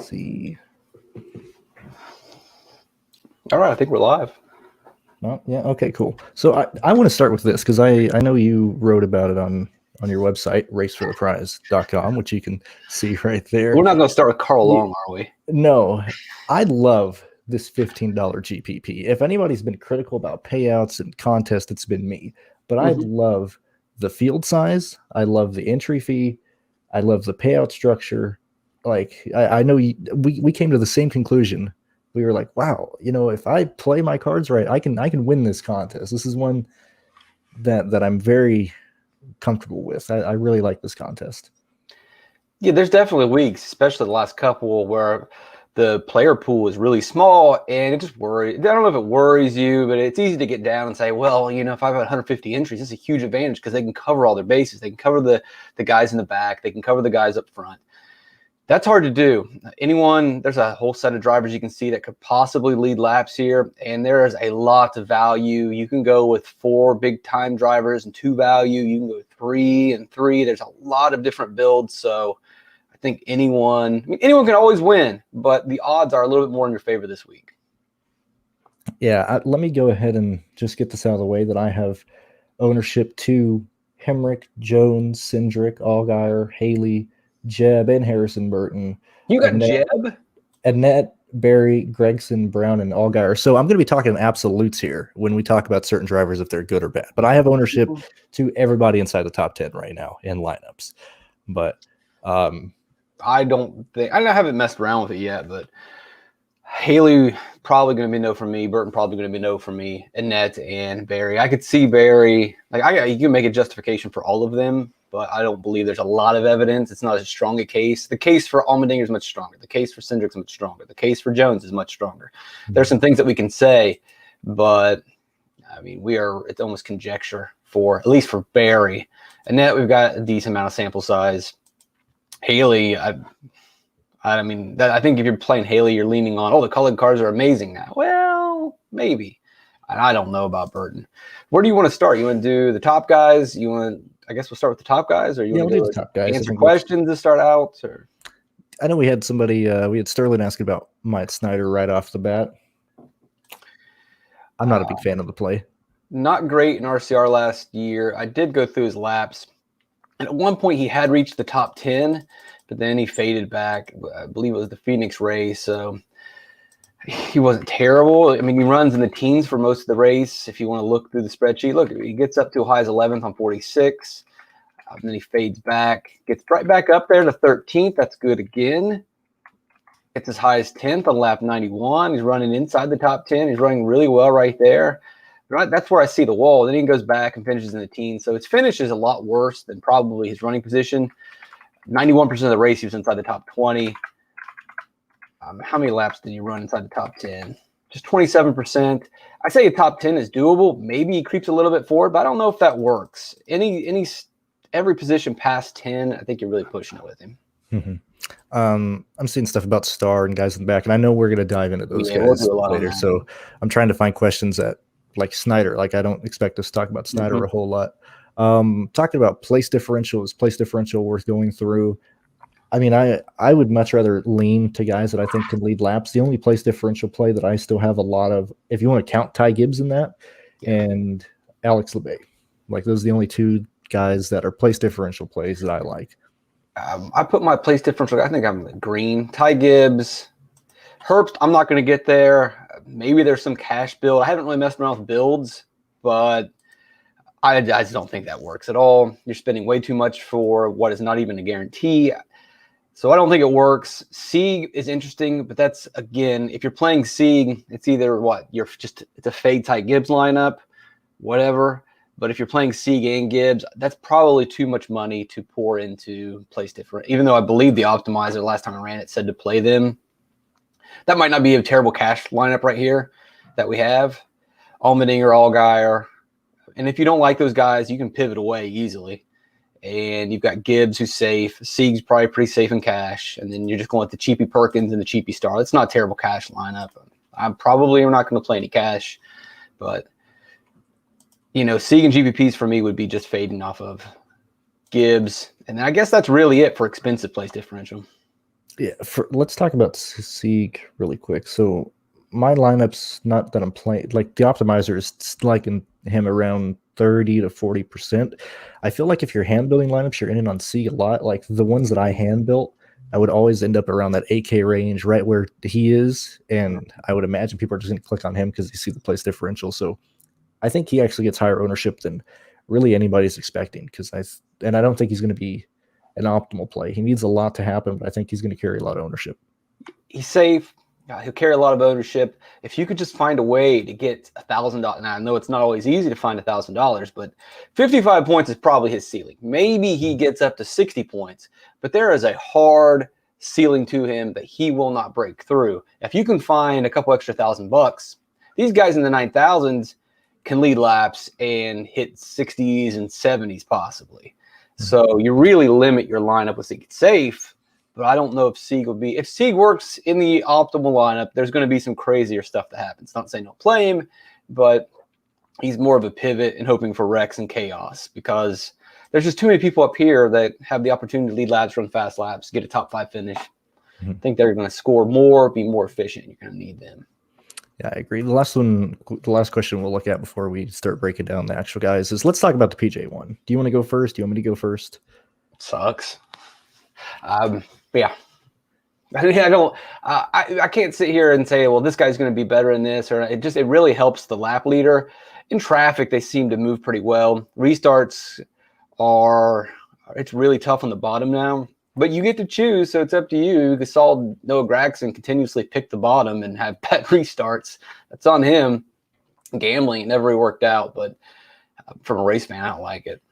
see. All right, I think we're live. Oh, yeah. Okay, cool. So I want to start with this because I know you wrote about it on your website, racefortheprize.com, which you can see right there. We're not going to start with Carl Long, are we? No, I love this $15 GPP. If anybody's been critical about payouts and contests, it's been me. But I love the field size. I love the entry fee. I love the payout structure. Like I know we came to the same conclusion. We were like, wow, if I play my cards right, I can win this contest. This is one that I'm very comfortable with. I really like this contest. Yeah, there's definitely weeks, especially the last couple, where the player pool is really small, and it just worries. I don't know if it worries you, but it's easy to get down and say, well, if I've got 150 entries, it's a huge advantage because they can cover all their bases. They can cover the guys in the back. They can cover the guys up front. That's hard to do. There's a whole set of drivers you can see that could possibly lead laps here, and there is a lot of value. You can go with 4 big-time drivers and 2 value. You can go with 3 and 3. There's a lot of different builds, so I think anyone can always win, but the odds are a little bit more in your favor this week. Yeah, let me go ahead and just get this out of the way that I have ownership to Hemrick, Jones, Cindric, Allgaier, Haley, Jeb, and Harrison Burton. You got Jeb? Annette, Barry, Gregson, Brown, and Allgaier. So I'm going to be talking absolutes here when we talk about certain drivers, if they're good or bad. But I have ownership to everybody inside the top 10 right now in lineups. But I haven't messed around with it yet, but Haley probably going to be no for me. Burton probably going to be no for me. Annette and Barry. I could see Barry. You can make a justification for all of them, but I don't believe there's a lot of evidence. It's not as strong a case. The case for Allmendinger is much stronger. The case for Cindric is much stronger. The case for Jones is much stronger. There's some things that we can say, but it's almost conjecture at least for Barry. Annette, we've got a decent amount of sample size. Haley, I think if you're playing Haley, you're leaning on, the colored cards are amazing now. Well, maybe. I don't know about Burton. Where do you want to start? You want to do the top guys? I guess we'll start with the top guys, or you want to do the top guys? Answer questions to start out? Or I know we had somebody, we had Sterling asking about Myatt Snider right off the bat. I'm not a big fan of the play. Not great in RCR last year. I did go through his laps. And at one point, he had reached the top 10, but then he faded back. I believe it was the Phoenix race. So he wasn't terrible. He runs in the teens for most of the race. If you want to look through the spreadsheet, look, he gets up to a high as 11th on 46. And then he fades back, gets right back up there to 13th. That's good again. Gets as high as 10th on lap 91. He's running inside the top 10. He's running really well right there. Right, that's where I see the wall. Then he goes back and finishes in the teens. So his finish is a lot worse than probably his running position. 91% of the race, he was inside the top 20. How many laps did he run inside the top 10? Just 27%. I say a top 10 is doable. Maybe he creeps a little bit forward, but I don't know if that works. Every position past 10, I think you're really pushing it with him. I'm seeing stuff about Star and guys in the back, and I know we're going to dive into those guys later. So I'm trying to find questions that, like Snyder, I don't expect us to talk about Snyder a whole lot. Talking about place differential, is place differential worth going through? I would much rather lean to guys that I think can lead laps. The only place differential play that I still have a lot of, if you want to count Ty Gibbs in that, and Alex LeBay, those are the only 2 guys that are place differential plays that I like. I put my place differential. I think I'm green. Ty Gibbs, Herbst. I'm not going to get there. Maybe there's some cash build. I haven't really messed around with builds, but I just don't think that works at all. You're spending way too much for what is not even a guarantee. So I don't think it works. Sieg is interesting, but that's, again, if you're playing Sieg, it's either it's a fade Ty Gibbs lineup, whatever. But if you're playing Sieg and Gibbs, that's probably too much money to pour into place different. Even though I believe the optimizer last time I ran it said to play them. That might not be a terrible cash lineup right here that we have. Allmendinger, Allgaier. And if you don't like those guys, you can pivot away easily. And you've got Gibbs, who's safe. Sieg's probably pretty safe in cash. And then you're just going with the cheapy Perkins and the cheapy Star. That's not a terrible cash lineup. I'm probably not going to play any cash. But, Sieg and GPPs for me would be just fading off of Gibbs. And I guess that's really it for expensive place differential. Yeah, let's talk about Sieg really quick. So my lineup's not that I'm playing, like the optimizer is liking him around 30 to 40%. I feel like if you're hand building lineups, you're in on Sieg a lot. Like the ones that I hand built, I would always end up around that 8K range, right where he is. And I would imagine people are just going to click on him because they see the place differential. So I think he actually gets higher ownership than really anybody's expecting, I don't think he's going to be an optimal play. He needs a lot to happen, but I think he's going to carry a lot of ownership. He's safe. He'll carry a lot of ownership. If you could just find a way to get $1,000, now I know it's not always easy to find $1,000, but 55 points is probably his ceiling. Maybe he gets up to 60 points, but there is a hard ceiling to him that he will not break through. If you can find a couple extra $1,000, these guys in the 9,000s can lead laps and hit 60s and 70s possibly. So you really limit your lineup with Sieg. It's safe, but I don't know if Sieg will be. If Sieg works in the optimal lineup, there's going to be some crazier stuff that happens. Not saying don't play him, but he's more of a pivot and hoping for wrecks and chaos because there's just too many people up here that have the opportunity to lead laps, run fast laps, get a top 5 finish. I think they're going to score more, be more efficient. You're going to need them. Yeah, I agree. The last question we'll look at before we start breaking down the actual guys is let's talk about the PJ one. Do you want to go first? Do you want me to go first? Sucks. Yeah. I can't sit here and say, well, this guy's going to be better in this, or it really helps the lap leader. In traffic, they seem to move pretty well. Restarts it's really tough on the bottom now. But you get to choose, so it's up to you. You saw Noah Gragson continuously pick the bottom and have bad restarts. That's on him. Gambling, it never really worked out, but from a race fan, I don't like it.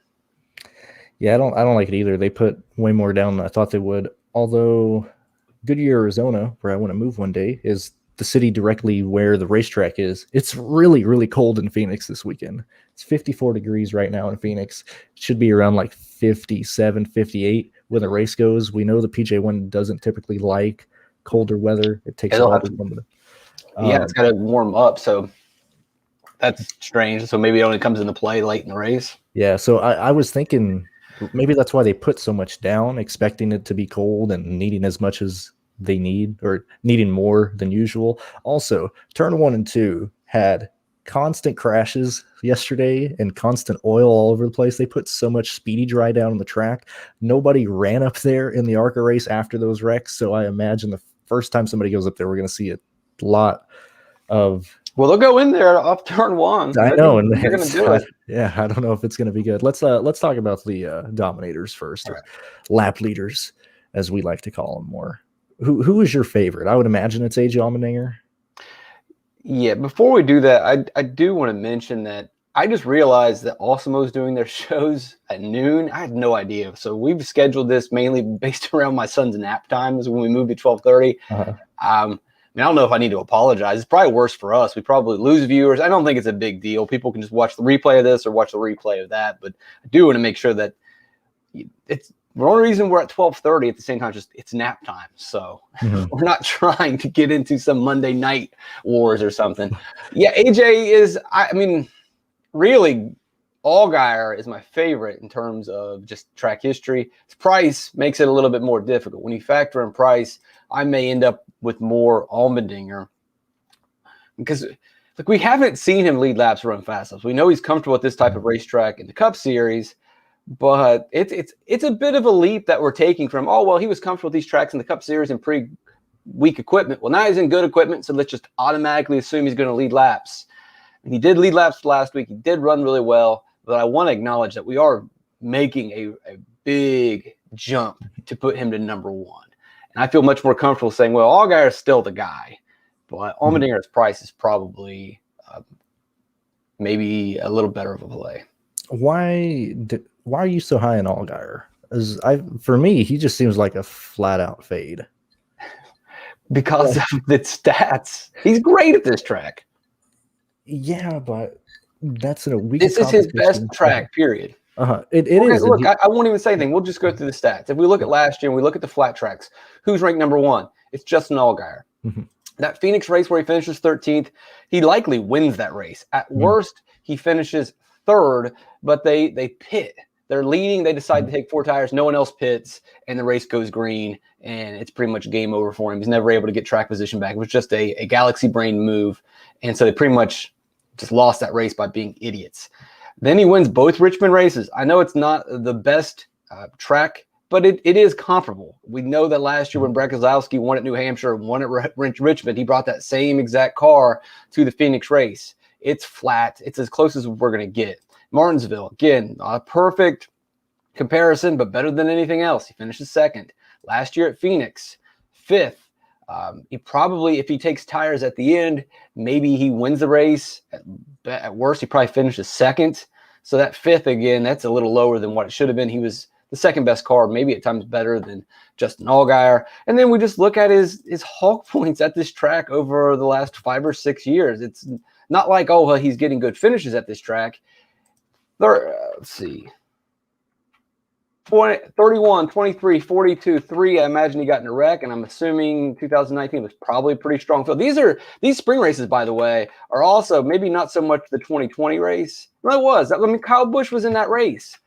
Yeah, I don't like it either. They put way more down than I thought they would. Although Goodyear, Arizona, where I want to move one day, is the city directly where the racetrack is. It's really, really cold in Phoenix this weekend. It's 54 degrees right now in Phoenix. It should be around like 57, 58 when the race goes. We know the PJ1 doesn't typically like colder weather. It takes a lot of time. It's got to warm up, so that's strange. So maybe it only comes into play late in the race. Yeah, so I was thinking maybe that's why they put so much down, expecting it to be cold and needing as much as they need, or needing more than usual. Also, turn 1 and 2 had constant crashes yesterday and constant oil all over the place. They put so much speedy dry down on the track. Nobody ran up there in the ARCA race after those wrecks, so I imagine the first time somebody goes up there, we're going to see a lot of... Well, they'll go in there off turn 1. I know, and they're going to do it. Yeah, I don't know if it's going to be good. Let's talk about the Dominators first, or lap leaders, as we like to call them more. Who is your favorite? I would imagine it's AJ Allmendinger. Yeah, before we do that, I do want to mention that I just realized that Awesimo's doing their shows at noon. I had no idea. So we've scheduled this mainly based around my son's nap times when we moved to 12:30. I don't know if I need to apologize. It's probably worse for us. We probably lose viewers. I don't think it's a big deal. People can just watch the replay of this or watch the replay of that. But I do want to make sure that it's the only reason we're at 12:30 at the same time, just it's nap time. So we're not trying to get into some Monday night wars or something. Yeah, AJ is, really, Allgaier is my favorite in terms of just track history. His price makes it a little bit more difficult. When you factor in price, I may end up with more Allmendinger because we haven't seen him lead laps, run fast laps. We know he's comfortable at this type of racetrack in the Cup Series, but it's a bit of a leap that we're taking from, he was comfortable with these tracks in the Cup Series and pretty weak equipment. Well, now he's in good equipment, so let's just automatically assume he's going to lead laps. And he did lead laps last week. He did run really well, but I want to acknowledge that we are making a big jump to put him to number 1. And I feel much more comfortable saying, well, Allgaier is still the guy, but Allmendinger's price is probably maybe a little better of a play. Why are you so high on Allgaier? For me, he just seems like a flat out fade. Because of the stats. He's great at this track. Yeah, but that's in a week. This is his best track, period. It is. Look, I won't even say anything. We'll just go through the stats. If we look at last year and we look at the flat tracks, who's ranked number 1? It's Justin Allgaier. That Phoenix race where he finishes 13th, he likely wins that race. At worst, he finishes 3rd, but they pit They're leading. They decide to take 4 tires. No one else pits, and the race goes green, and it's pretty much game over for him. He's never able to get track position back. It was just a galaxy brain move, and so they pretty much just lost that race by being idiots. Then he wins both Richmond races. I know it's not the best track, but it is comparable. We know that last year when Brad Keselowski won at New Hampshire, won at Richmond, he brought that same exact car to the Phoenix race. It's flat. It's as close as we're going to get. Martinsville, again, not a perfect comparison, but better than anything else. He finishes second. Last year at Phoenix, 5th. He probably, if he takes tires at the end, maybe he wins the race. At worst, he probably finishes second. So that 5th, again, that's a little lower than what it should have been. He was the second best car, maybe at times better than Justin Allgaier. And then we just look at his Hawk points at this track over the last 5 or 6 years. It's not like, oh, well, he's getting good finishes at this track. Let's see. 31, 23, 42, 3. I imagine he got in a wreck, and I'm assuming 2019 was probably a pretty strong field. These spring races, by the way, are also maybe not so much the 2020 race. No, it was. I mean, Kyle Busch was in that race.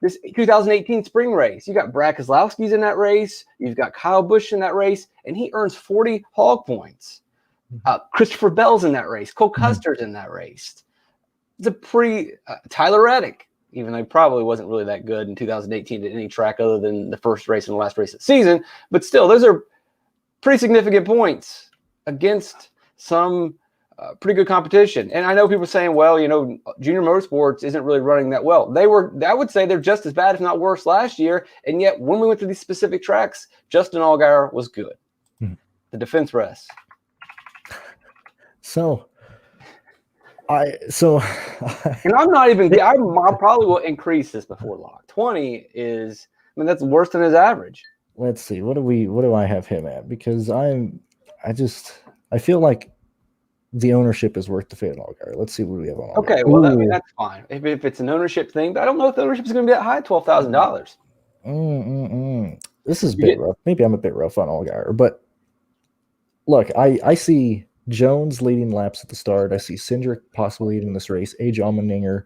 This 2018 spring race, you got Brad Keselowski's in that race. You've got Kyle Busch in that race, and he earns 40 hog points. Christopher Bell's in that race. Cole Custer's in that race. It's a pretty Tyler Reddick, even though he probably wasn't really that good in 2018 at any track other than the first race and the last race of the season. But still, those are pretty significant points against some pretty good competition. And I know people saying, well, Junior Motorsports isn't really running that well. I would say they're just as bad, if not worse, last year. And yet, when we went to these specific tracks, Justin Allgaier was good. The defense rests. And I'm not even. I probably will increase this before lock. 20 is. I mean, that's worse than his average. Let's see. What do I have him at? Because I feel like the ownership is worth the fate of Allgaier. Let's see what we have on. Okay, well, that's fine. If it's an ownership thing, but I don't know if the ownership is going to be that high, $12,000. This is a bit rough. Maybe I'm a bit rough on Allgaier, but look, I see Jones leading laps at the start. I see Cindric possibly leading this race. AJ Allmendinger,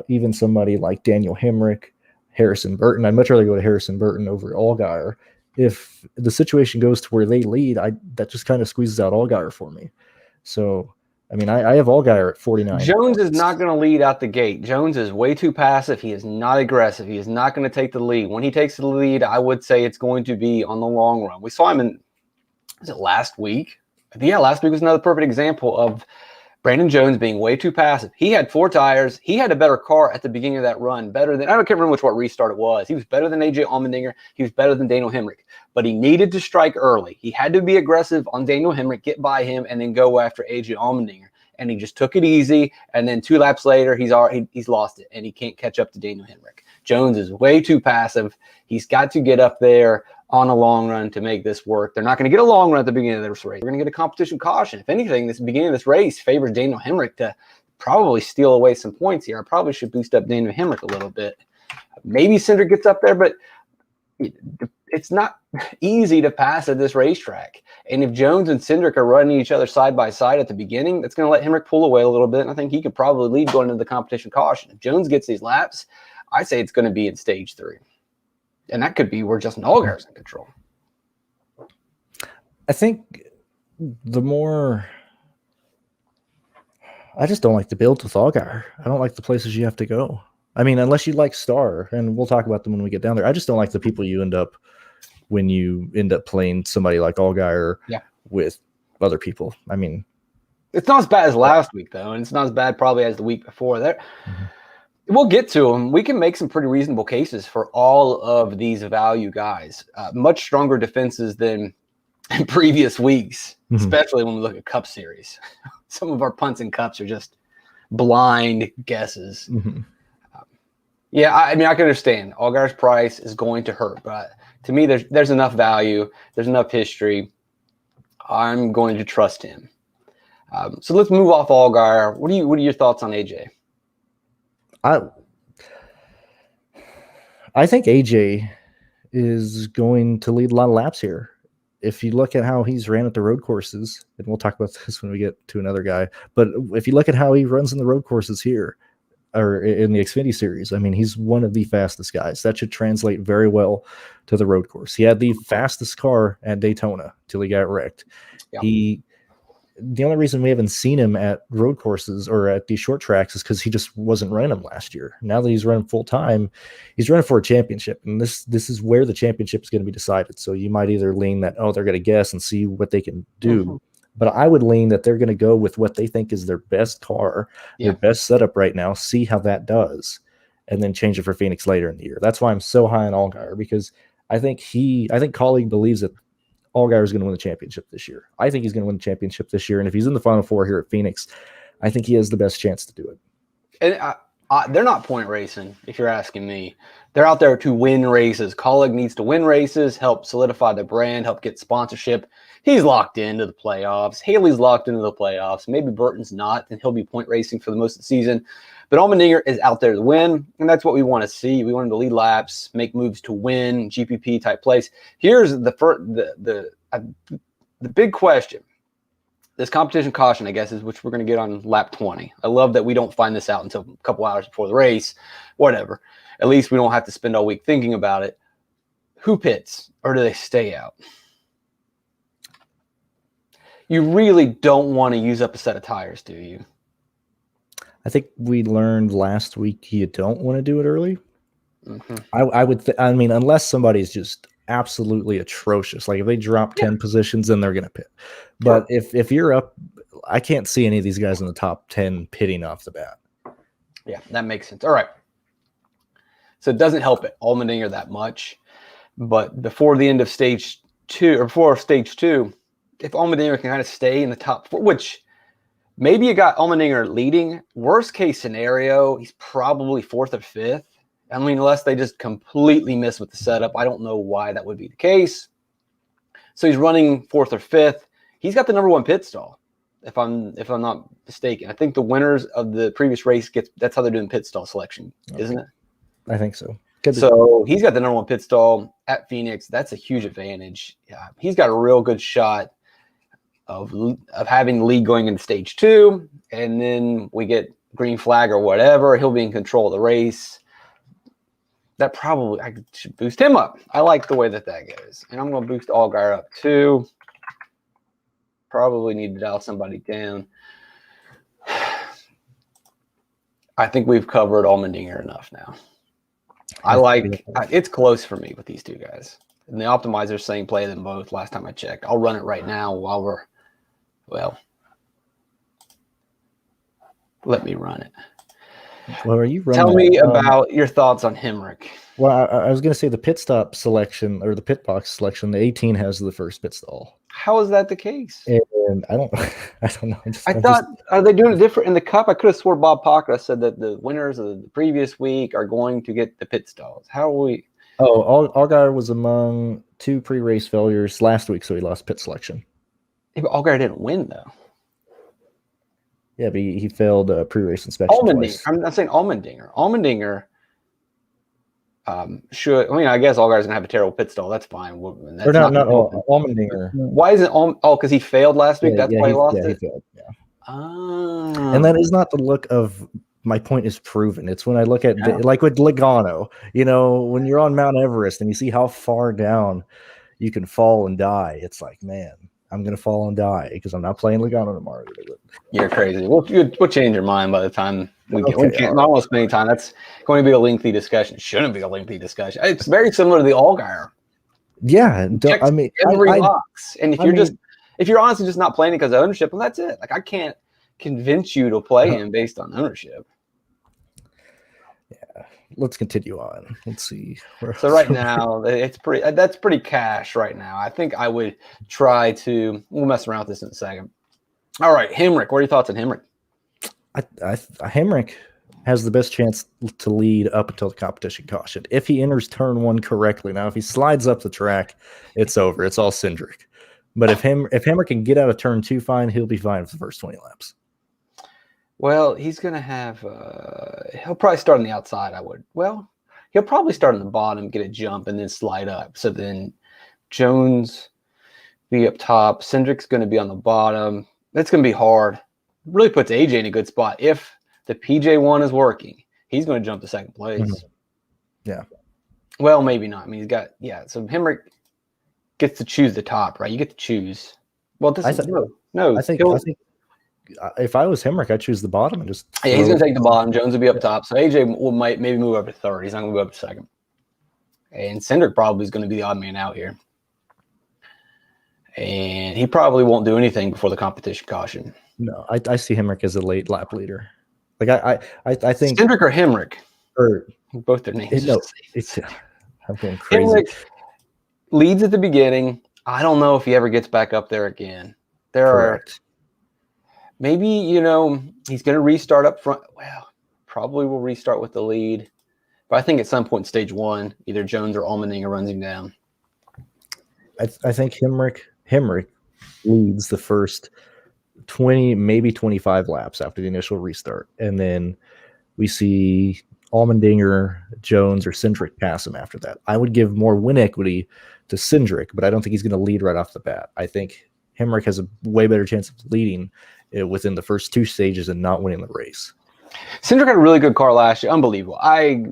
even somebody like Daniel Hemrick, Harrison Burton. I'd much rather go to Harrison Burton over Allgaier. If the situation goes to where they lead, that just kind of squeezes out Allgaier for me. So, I mean, I have Allgaier at 49. Jones is not going to lead out the gate. Jones is way too passive. He is not aggressive. He is not going to take the lead. When he takes the lead, I would say it's going to be on the long run. We saw him was it last week? Yeah, last week was another perfect example of Brandon Jones being way too passive. He had 4 tires. He had a better car at the beginning of that run, better than, I can't remember what restart it was. He was better than AJ Allmendinger. He was better than Daniel Hemrick. But he needed to strike early. He had to be aggressive on Daniel Hemrick, get by him, and then go after AJ Allmendinger. And he just took it easy. And then 2 laps later, he's lost it, and he can't catch up to Daniel Hemrick. Jones is way too passive. He's got to get up there on a long run to make this work. They're not going to get a long run at the beginning of this race. We're going to get a competition caution. If anything, this beginning of this race favors Daniel Hemrick to probably steal away some points here. I probably should boost up Daniel Hemrick a little bit. Maybe Cindric gets up there, but it's not easy to pass at this racetrack. And if Jones and Cindric are running each other side by side at the beginning, that's going to let Hemrick pull away a little bit. And I think he could probably lead going into the competition caution. If Jones gets these laps, I say it's going to be in stage 3. And that could be where Justin Allgaier is in control. I think I just don't like the build with Allgaier. I don't like the places you have to go. I mean, unless you like Star, and we'll talk about them when we get down there. I just don't like the people you end up when you end up playing somebody like Allgaier with other people. I mean, it's not as bad as last week, though, and it's not as bad probably as the week before. We'll get to them. We can make some pretty reasonable cases for all of these value guys. Much stronger defenses than in previous weeks, especially when we look at Cup Series. Some of our punts and cups are just blind guesses. Yeah, I mean, I can understand. Allgaier's price is going to hurt, but to me, there's enough value. There's enough history. I'm going to trust him. So let's move off Allgaier. What are your thoughts on AJ? I think AJ is going to lead a lot of laps here. If you look at how he's ran at the road courses, and we'll talk about this when we get to another guy, but if you look at how he runs in the road courses here, or in the Xfinity series. I mean, he's one of the fastest guys. That should translate very well to the road course. He had the fastest car at Daytona till he got wrecked. Yeah. The only reason we haven't seen him at road courses or at these short tracks is because he just wasn't running them last year. Now that he's running full time, he's running for a championship, and this is where the championship is going to be decided. So you might either lean that, they're going to guess and see what they can do, but I would lean that they're going to go with what they think is their best car, their best setup right now, see how that does, and then change it for Phoenix later in the year. That's why I'm so high on Allgaier, because I think Colleague believes that Allgaier is going to win the championship this year. I think he's going to win the championship this year, and if he's in the Final Four here at Phoenix, I think he has the best chance to do it. And they're not point racing, if you're asking me. They're out there to win races. Colleague needs to win races, help solidify the brand, help get sponsorship. He's locked into the playoffs. Haley's locked into the playoffs. Maybe Burton's not, and he'll be point racing for the most of the season. But Allmendinger is out there to win, and that's what we want to see. We want him to lead laps, make moves to win, GPP type place. Here's the big question. This competition caution, I guess, is which we're going to get on lap 20. I love that we don't find this out until a couple hours before the race. Whatever. At least we don't have to spend all week thinking about it. Who pits, or do they stay out? You really don't want to use up a set of tires, do you? I think we learned last week you don't want to do it early. I would I mean, unless somebody's just absolutely atrocious. Like if they drop 10 positions, then they're going to pit. But if you're up, I can't see any of these guys in the top 10 pitting off the bat. Yeah, that makes sense. All right. So it doesn't help it, Allmendinger, that much. But before the end of stage 2, or before stage 2, if Allmendinger can kind of stay in the top 4, which maybe you got Allmendinger leading. Worst case scenario, he's probably 4th or 5th. I mean, unless they just completely miss with the setup. I don't know why that would be the case. So he's running 4th or 5th. He's got the number 1 pit stall, if I'm not mistaken. I think the winners of the previous race that's how they're doing pit stall selection, isn't it? I think so. So he's got the number 1 pit stall at Phoenix. That's a huge advantage. Yeah, he's got a real good shot of having the lead going into stage 2, and then we get green flag or whatever. He'll be in control of the race. That probably I should boost him up. I like the way that goes, and I'm going to boost Allgaier up too. Probably need to dial somebody down. I think we've covered Allmendinger enough now. It's close for me with these two guys. And the optimizer's saying play them both last time I checked. I'll run it right now while let me run it. Well, are you running? Tell me about your thoughts on Hemrick. Well, I was going to say the pit stop selection or the pit box selection, the 18 has the first pit stall. How is that the case? And I don't know. Are they doing it different in the Cup? I could have swore Bob Pockra said that the winners of the previous week are going to get the pit stalls. How are we? Oh, Allgaier was among 2 pre-race failures last week, so he lost pit selection. Yeah, but Allgaier didn't win, though. Yeah, but he failed pre-race inspection twice. I'm not saying Allmendinger. Allmendinger should. I mean, I guess Allgaier's gonna have a terrible pit stall. That's fine. That's not Allmendinger. Why isn't because he failed last week? That's why he lost it. He failed. Yeah. And that is not the look of. My point is proven. It's when I look at like with Logano. You know, when you're on Mount Everest and you see how far down you can fall and die. It's like, man, I'm going to fall and die because I'm not playing Logano tomorrow. You're crazy. We'll change your mind by the time we can't. Not want to spend any time. That's going to be a lengthy discussion. It shouldn't be a lengthy discussion. It's very similar to the Allgaier. Yeah. I mean, every box. And if you're honestly just not playing it because of ownership, well, that's it. Like, I can't convince you to play him based on ownership. Yeah. Let's continue on. Let's see. So right now, that's pretty cash right now. I think I would try to. We'll mess around with this in a second. All right, Hemrick. What are your thoughts on Hemrick? Hemrick has the best chance to lead up until the competition caution. If he enters turn 1 correctly, now if he slides up the track, it's over. It's all Cindric. But if Hemrick can get out of turn 2 fine, he'll be fine for the first 20 laps. Well, he's going to have he'll probably start on the outside, he'll probably start on the bottom, get a jump, and then slide up. So then Jones be up top. Cindric's going to be on the bottom. That's going to be hard. Really puts AJ in a good spot if the PJ1 is working. he's going to jump to second place. Mm-hmm. Yeah. Well, maybe not. I mean, so Hemrick gets to choose the top, right? You get to choose. Well, I think if I was Hemrick, I'd choose the bottom and just. Yeah, he's going to take the bottom. Jones will be up top. So AJ might maybe move up to third. He's not going to move up to second. And Cindric probably is going to be the odd man out here. And he probably won't do anything before the competition caution. No, I see Hemrick as a late lap leader. Like I think Cindric or Hemrick, or both their names. I'm going crazy. Hemrick leads at the beginning. I don't know if he ever gets back up there again. Correct. Maybe he's going to restart up front. Well, probably will restart with the lead, but I think at some point in stage 1, either Jones or Allmendinger runs him down. I think Hemrick leads the first 20, maybe 25 laps after the initial restart. And then we see Allmendinger, Jones, or Cindric pass him after that. I would give more win equity to Cindric, but I don't think he's going to lead right off the bat. I think Hemrick has a way better chance of leading within the first 2 stages and not winning the race. Cindric had a really good car last year. Unbelievable. I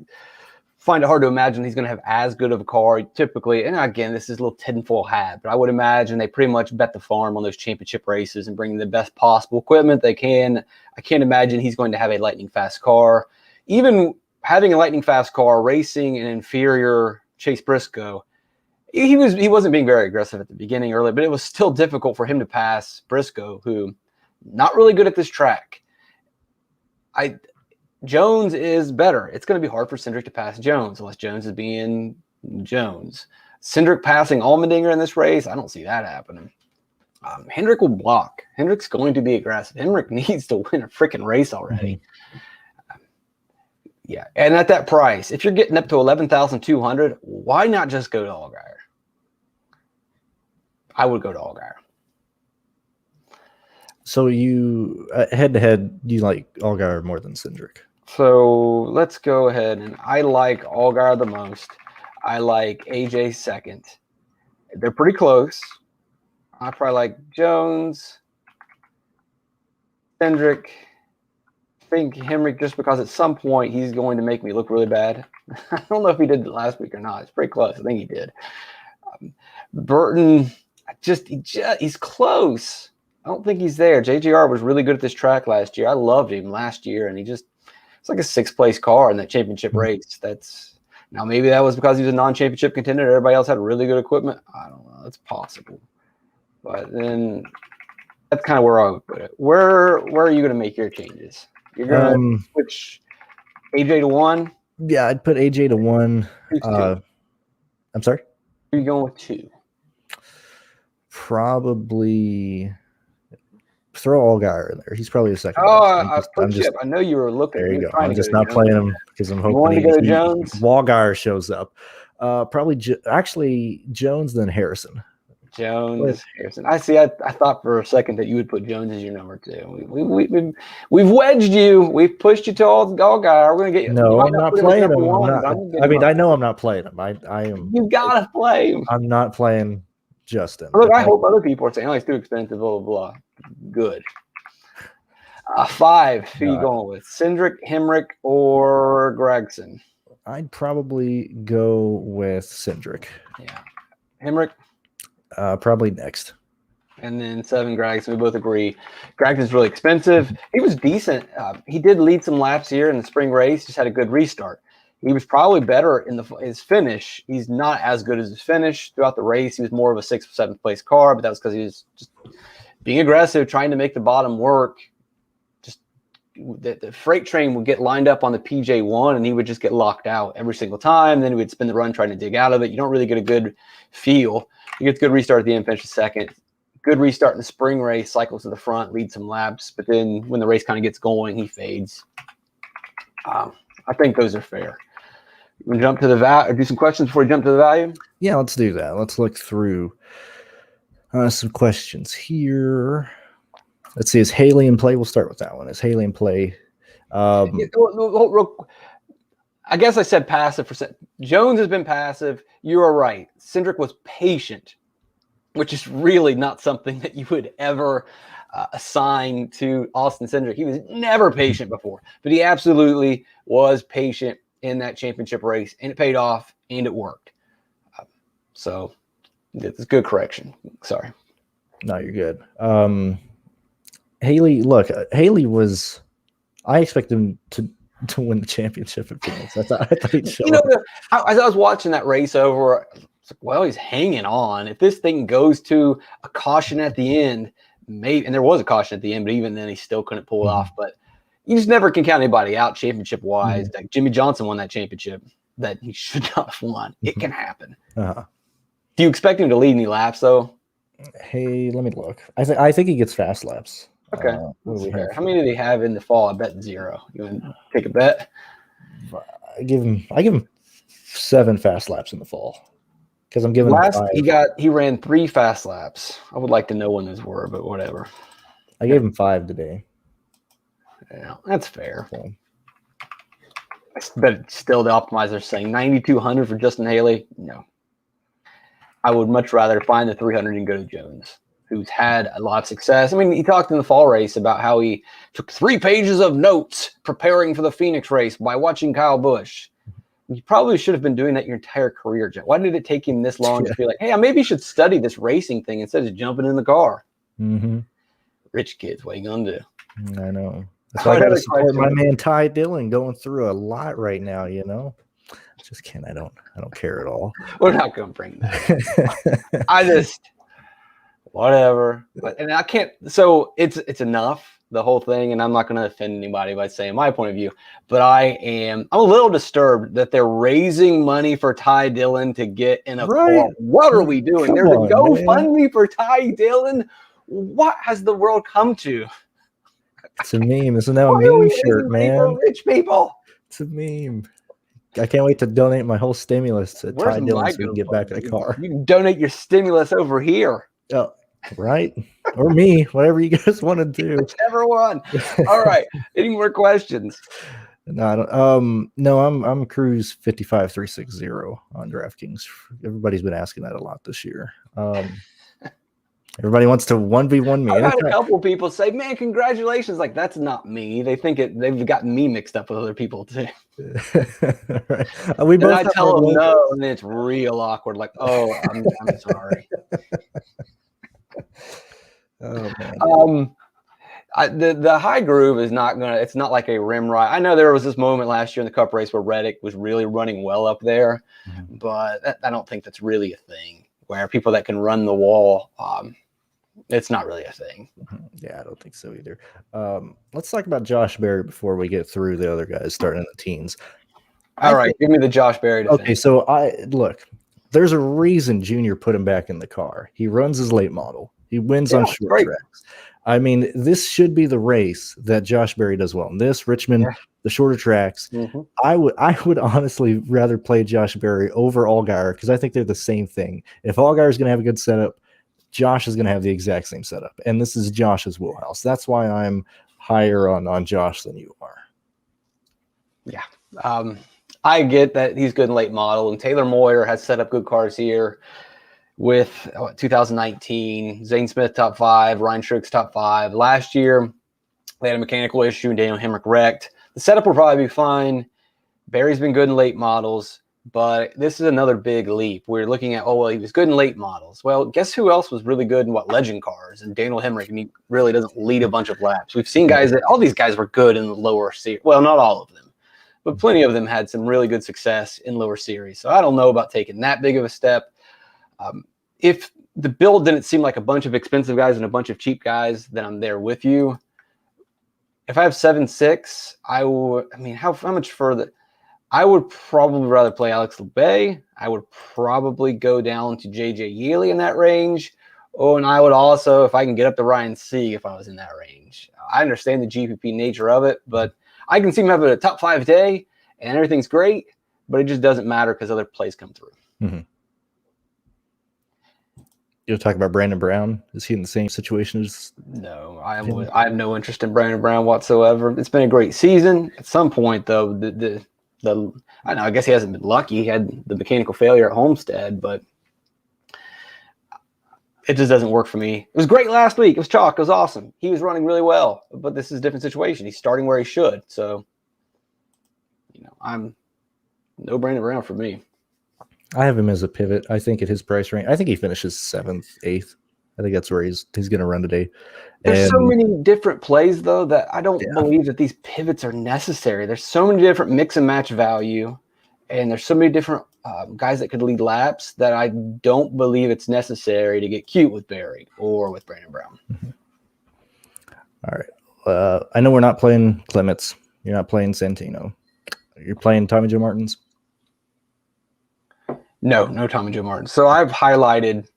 find it hard to imagine he's going to have as good of a car typically. And again, this is a little tinfoil hat, but I would imagine they pretty much bet the farm on those championship races and bring the best possible equipment they can. I can't imagine he's going to have a lightning fast car. Even having a lightning fast car, racing an inferior Chase Briscoe, he wasn't being very aggressive at the beginning early, but it was still difficult for him to pass Briscoe, who not really good at this track. Jones is better. It's going to be hard for Cindric to pass Jones unless Jones is being Jones. Cindric passing Allmendinger in this race, I don't see that happening. Hendrick will block. Hendrick's going to be aggressive. Hendrick needs to win a freaking race already. Yeah, and at that price, if you're getting up to 11,200, why not just go to Allgaier? I would go to Allgaier. So you head-to-head, you like Allgaier more than Cindric? So let's go ahead, and I like Allgaier the most. I like AJ second. They're pretty close. I probably like Jones, Cindric. I think Hemrick, just because at some point he's going to make me look really bad. I don't know if he did it last week or not. It's pretty close. I think he did. Burton, he's close. I don't think he's there. JGR was really good at this track last year. I loved him last year, and it's like a 6th place car in that championship race. Now maybe that was because he was a non-championship contender. Everybody else had really good equipment. I don't know. That's possible. But then that's kind of where I would put it. Where are you going to make your changes? You're going to switch AJ to 1? Yeah, I'd put AJ to 1. I'm sorry? Who are you going with 2? Probably throw Allgaier in there. He's probably a second. I know you were looking. There you go. I'm just not playing him because I'm hoping Allgaier shows up. Probably actually Jones, then Harrison. Harrison. I see. I thought for a second that you would put Jones as your number 2. We've wedged you. We've pushed you to Allgaier. We're gonna get you. No, I'm not playing him. I know I'm not playing him. I am. You gotta play him. I'm not playing Justin. Look, I hope other people are saying, "Oh, he's too expensive." Blah blah blah. Good. 5. Who are you going with? Cindric, Hemrick, or Gregson? I'd probably go with Cindric. Yeah. Hemrick? Probably next. And then 7, Gregson. We both agree. Gregson's really expensive. He was decent. He did lead some laps here in the spring race. Just had a good restart. He was probably better in his finish. He's not as good as his finish throughout the race. He was more of a 6th or 7th place car, but that was because he was just being aggressive, trying to make the bottom work. Just the freight train would get lined up on the PJ1, and he would just get locked out every single time. Then he would spin the run trying to dig out of it. You don't really get a good feel. You get a good restart at the end, finish 2nd. Good restart in the spring race, cycles to the front, lead some laps. But then when the race kind of gets going, he fades. I think those are fair. You want to jump to the value, or do some questions before you jump to the value? Yeah, let's do that. Let's look through some questions here. Let's see. Is Haley in play? We'll start with that one. Is Haley in play? I guess I said passive. Jones has been passive. You are right. Cindric was patient, which is really not something that you would ever assigned to Austin Cindric. He was never patient before, but he absolutely was patient in that championship race, and it paid off, and it worked. So it's good correction. Sorry. No, you're good. Haley, look, Haley was. I expect him to win the championship at Phoenix. I thought he'd show up. As I was watching that race over, I was like, well, he's hanging on. If this thing goes to a caution at the end, maybe, and there was a caution at the end, but even then he still couldn't pull it off. But you just never can count anybody out championship-wise. Like Jimmy Johnson won that championship that he should not have won. It can happen. Do you expect him to lead any laps, though? Hey, let me look. I think he gets fast laps. Okay. How many did he have in the fall? I bet 0. You want to take a bet? I give him 7 fast laps in the fall. Because I'm giving him 5. He ran 3 fast laps. I would like to know when those were, but whatever. I gave him 5 today. Yeah, that's fair. Okay. But still the optimizer's saying 9,200 for Justin Haley. No. I would much rather find the 300 and go to Jones, who's had a lot of success. I mean, he talked in the fall race about how he took 3 pages of notes preparing for the Phoenix race by watching Kyle Busch. You probably should have been doing that your entire career, Jeff. Why did it take him this long to be like, hey, I maybe should study this racing thing instead of jumping in the car? Rich kids, what are you going to do? I know. That's why I got to support my man Ty Dillon going through a lot right now, you know? Just kidding. I don't care at all. We're not going to bring that. I just... whatever. And I can't, so it's enough, the whole thing, and I'm not going to offend anybody by saying my point of view, but I'm a little disturbed that they're raising money for Ty Dillon to get in a car. What are we doing? There's a GoFundMe for Ty Dillon. What has the world come to? It's a meme. It's now a meme shirt, man. Rich people. It's a meme. I can't wait to donate my whole stimulus to Ty Dillon so we can get back in the car. You can donate your stimulus over here. Oh, right. Or me, whatever you guys want to do. Whichever one. All right. Any more questions? No, I don't. No, I'm Cruise 55360 on DraftKings. Everybody's been asking that a lot this year. Everybody wants to 1v1 me. I've had a couple people say, man, congratulations. Like, that's not me. They think they've got me mixed up with other people too. Right. We both I tell them no, and then it's real awkward. Like, oh, I'm sorry. Oh man. The high groove is not gonna. It's not like a rim ride. I know there was this moment last year in the Cup race where Reddick was really running well up there, but I don't think that's really a thing. Where people that can run the wall, it's not really a thing. Yeah, I don't think so either. Let's talk about Josh Berry before we get through the other guys starting in the teens. All right, give me the Josh Berry defense. Okay, so look. There's a reason Junior put him back in the car. He runs his late model. He wins on short tracks. I mean, this should be the race that Josh Berry does well. In this, Richmond, the shorter tracks. I would honestly rather play Josh Berry over Allgaier because I think they're the same thing. If Allgaier is going to have a good setup, Josh is going to have the exact same setup. And this is Josh's wheelhouse. That's why I'm higher on Josh than you are. Yeah. I get that he's good in late model, and Taylor Moyer has set up good cars here with 2019, Zane Smith top 5, Ryan Truex top 5. Last year, they had a mechanical issue, and Daniel Hemrick wrecked. The setup will probably be fine. Barry's been good in late models, but this is another big leap. We're looking at, he was good in late models. Well, guess who else was really good in legend cars? And Daniel Hemrick, and he really doesn't lead a bunch of laps. We've seen all these guys were good in the lower series. Well, not all of them. But plenty of them had some really good success in lower series. So I don't know about taking that big of a step. If the build didn't seem like a bunch of expensive guys and a bunch of cheap guys, then I'm there with you. If I have 7-6, how much further? I would probably rather play Alex Lebay. I would probably go down to J.J. Yealy in that range. Oh, and I would also, if I can get up to Ryan Sieg, if I was in that range. I understand the GPP nature of it, but I can see him having a top 5 day and everything's great, but it just doesn't matter because other plays come through. You'll talk about Brandon Brown. Is he in the same situation as? No, I have no interest in Brandon Brown whatsoever. It's been a great season. At some point, though, I guess he hasn't been lucky. He had the mechanical failure at Homestead, but it just doesn't work for me. It was great last week. It was chalk. It was awesome. He was running really well, but this is a different situation. He's starting where he should. So, I'm no Brandon Brown for me. I have him as a pivot. I think at his price range, I think he finishes 7th, 8th. I think that's where he's going to run today. There's so many different plays, though, that I don't believe that these pivots are necessary. There's so many different mix and match value, and there's so many different guys that could lead laps that I don't believe it's necessary to get cute with Barry or with Brandon Brown. Mm-hmm. All right. I know we're not playing Clements. You're not playing Santino. You're playing Tommy Joe Martins? No Tommy Joe Martins. So I've highlighted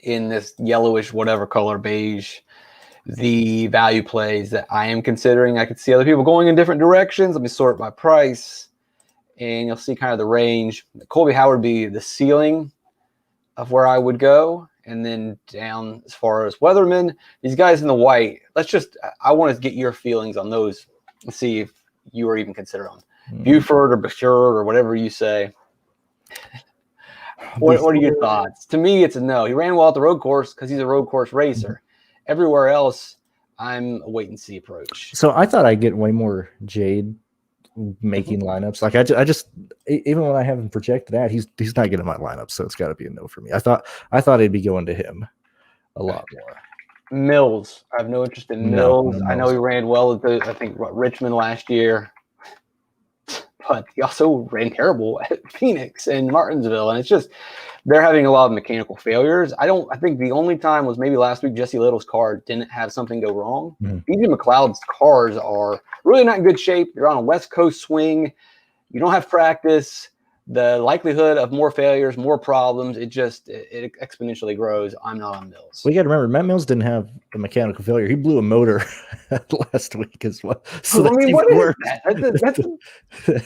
in this yellowish whatever color beige the value plays that I am considering. I could see other people going in different directions. Let me sort by price, and you'll see kind of the range. Colby Howard would be the ceiling of where I would go, and then down as far as Weatherman. These guys in the white, I want to get your feelings on those and see if you were even considering them. Buford or Bashir or whatever you say. What are your thoughts? To me, it's a no. He ran well at the road course because he's a road course racer. Everywhere else, I'm a wait and see approach. So I thought I'd get way more Jade making lineups. Like I just even when I have him projected out, he's not getting my lineup, so it's got to be a no for me. I thought I'd be going to him a lot more. Mills, I have no interest in Mills. I know he ran well at Richmond last year, but he also ran terrible at Phoenix and Martinsville, and it's just they're having a lot of mechanical failures. I think the only time was maybe last week Jesse Little's car didn't have something go wrong. BJ McLeod's cars are really not in good shape. You're on a West Coast swing. You don't have practice. The likelihood of more failures, more problems, it exponentially grows. I'm not on Mills. We got to remember, Matt Mills didn't have a mechanical failure. He blew a motor last week as well. So that's even worse.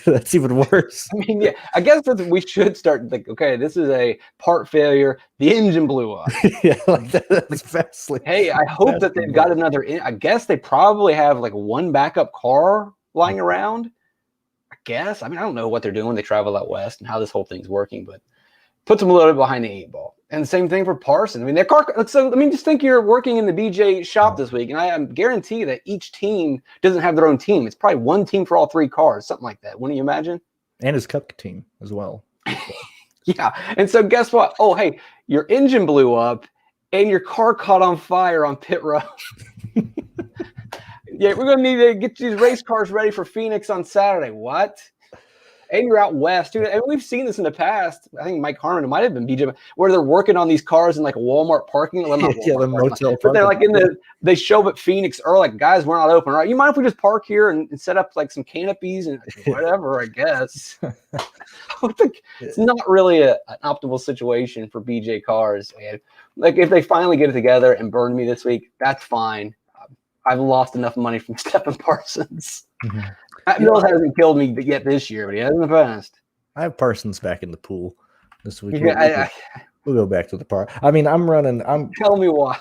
That's even worse. I mean, yeah, I guess we should start okay, this is a part failure. The engine blew up. Yeah, like that's vastly. Hey, I hope that they've got another. I guess they probably have like one backup car lying around. I mean, I don't know what they're doing when they travel out west and how this whole thing's working, but puts them a little bit behind the 8 ball. And the same thing for Parson. I mean, their car. So, I mean, just think you're working in the BJ shop this week, and I guarantee that each team doesn't have their own team. It's probably one team for all 3 cars, something like that. Wouldn't you imagine? And his cup team as well. Yeah. And so guess what? Oh, hey, your engine blew up and your car caught on fire on pit road. Yeah, we're going to need to get these race cars ready for Phoenix on Saturday. What? And you're out west, dude. And we've seen this in the past. I think Mike Harmon, it might have been BJ, where they're working on these cars in like a Walmart parking lot. The motel. But they're like they show up at Phoenix or like, guys, we're not open. All right, you mind if we just park here and set up like some canopies and whatever, I guess. I think it's not really an optimal situation for BJ cars. Man. Like if they finally get it together and burn me this week, that's fine. I've lost enough money from Stephen Parsons. Mills hasn't killed me yet this year, but he has in the past. I have Parsons back in the pool this week. We'll go back to the par. I mean, Tell me why.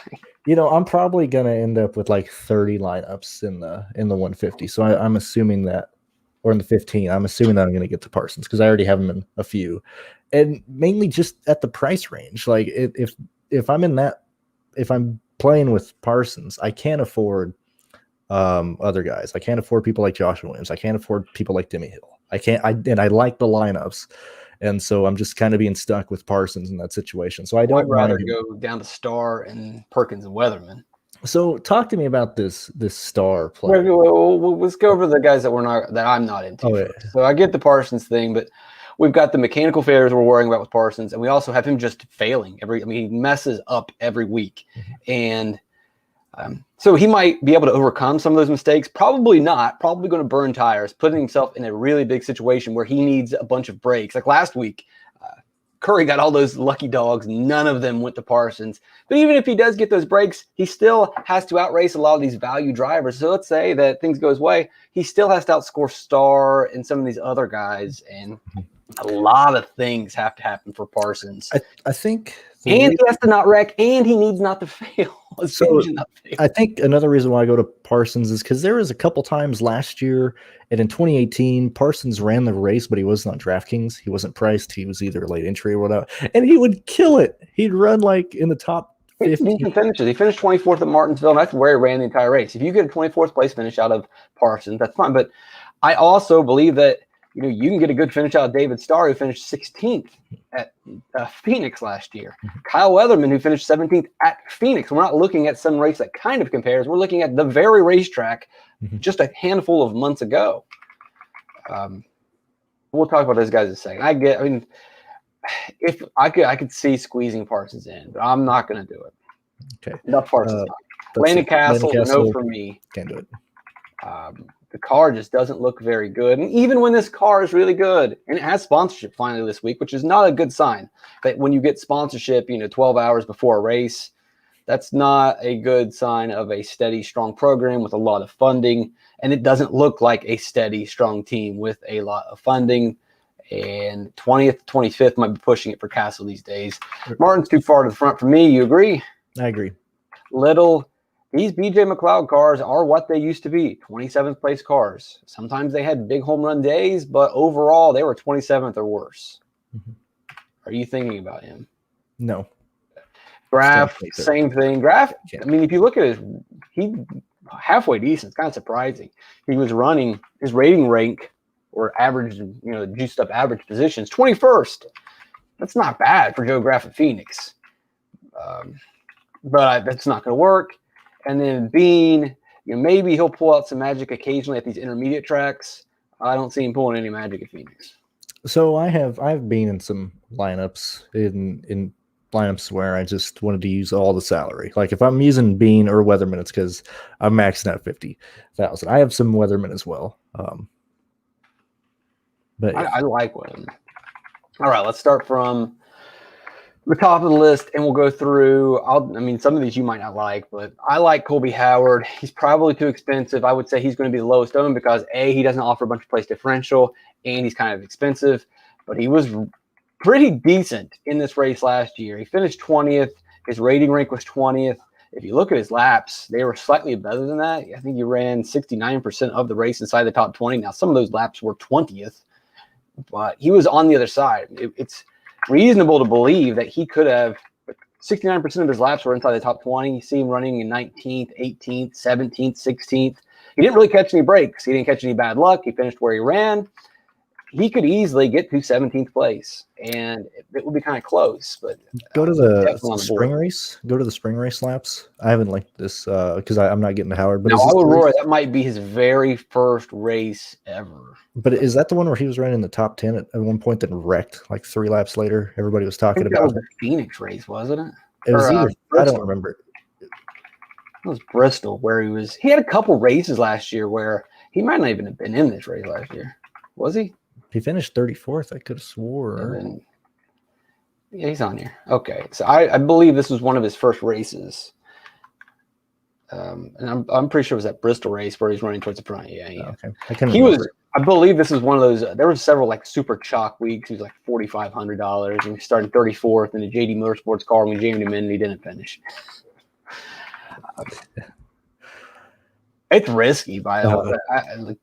I'm probably gonna end up with like 30 lineups in the 150. So I'm assuming that, or in the 15. I'm assuming that I'm gonna get to Parsons because I already have him in a few, and mainly just at the price range. Like if I'm playing with Parsons, I can't afford other guys. I can't afford people like Joshua Williams. I can't afford people like Demi Hill. I like the lineups, and so I'm just kind of being stuck with Parsons in that situation. So I'd rather go down to Starr and Perkins and Weatherman. So talk to me about this Starr play. Let's go over the guys that I'm not into. Oh, yeah. So I get the Parsons thing, but we've got the mechanical failures we're worrying about with Parsons, and we also have him just failing he messes up every week. And so he might be able to overcome some of those mistakes. Probably not. Probably going to burn tires, putting himself in a really big situation where he needs a bunch of breaks. Like last week, Curry got all those lucky dogs. None of them went to Parsons. But even if he does get those breaks, he still has to outrace a lot of these value drivers. So let's say that things go his way. He still has to outscore Starr and some of these other guys. And a lot of things have to happen for Parsons. I think. And he has to not wreck, and he needs not to fail. I think another reason why I go to Parsons is because there was a couple times last year, and in 2018, Parsons ran the race, but he wasn't on DraftKings. He wasn't priced. He was either late entry or whatever, and he would kill it. He'd run like in the top Decent finishes. He finished 24th at Martinsville, and that's where he ran the entire race. If you get a 24th place finish out of Parsons, that's fine. But I also believe that you can get a good finish out of David Starr, who finished 16th at Phoenix last year. Kyle Weatherman, who finished 17th at Phoenix. We're not looking at some race that kind of compares. We're looking at the very racetrack just a handful of months ago. We'll talk about those guys in a second. If I could see squeezing Parsons in, but I'm not going to do it. Okay. Enough Parsons. Landon Castle, no for me. Can't do it. The car just doesn't look very good. And even when this car is really good, and it has sponsorship finally this week, which is not a good sign. But when you get sponsorship, 12 hours before a race, that's not a good sign of a steady, strong program with a lot of funding. And it doesn't look like a steady, strong team with a lot of funding. And 20th, 25th might be pushing it for Castle these days. Martin's too far to the front for me. You agree? I agree. These BJ McLeod cars are what they used to be, 27th place cars. Sometimes they had big home run days, but overall they were 27th or worse. Are you thinking about him? No. Graf, same thing. Graf, if you look at he halfway decent. It's kind of surprising. He was running his rating rank or average, juiced up average positions, 21st. That's not bad for Joe Graf at Phoenix. But that's not going to work. And then Bean, maybe he'll pull out some magic occasionally at these intermediate tracks. I don't see him pulling any magic at Phoenix. So I've been in some lineups in lineups where I just wanted to use all the salary. Like if I'm using Bean or Weatherman, it's because I'm maxing out 50,000. I have some Weatherman as well. But I like Weatherman. All right, let's start from the top of the list, and we'll go through. Some of these you might not like, but I like Colby Howard. He's probably too expensive. I would say he's going to be the lowest owned because he doesn't offer a bunch of place differential, and he's kind of expensive. But he was pretty decent in this race last year. He finished 20th. His rating rank was 20th. If you look at his laps, they were slightly better than that. I think he ran 69% of the race inside the top 20. Now, some of those laps were 20th, but he was on the other side. It's reasonable to believe that he could have 69% of his laps were inside the top 20. You see him running in 19th, 18th, 17th, 16th. He didn't really catch any breaks. He didn't catch any bad luck. He finished where he ran. He could easily get to 17th place, and it would be kind of close. But go to the spring race. Go to the spring race laps. I haven't liked this because I'm not getting to Howard. But Aurora, that might be his very first race ever. But is that the one where he was running in the top 10 at one point, then wrecked like 3 laps later? Everybody was talking about. That was the Phoenix race, wasn't it? It was either. I don't remember. It was Bristol where he had a couple races last year where he might not even have been in this race last year. Was he? He finished 34th. I could have swore. Yeah, he's on here. Okay, so I believe this was one of his first races. And I'm pretty sure it was that Bristol race where he's running towards the front. Yeah. Okay. I believe this was one of those. There were several like super chalk weeks. He was like $4,500, and he started 34th in the JD Motorsports car when we jammed him in, and he didn't finish. It's risky, by the way.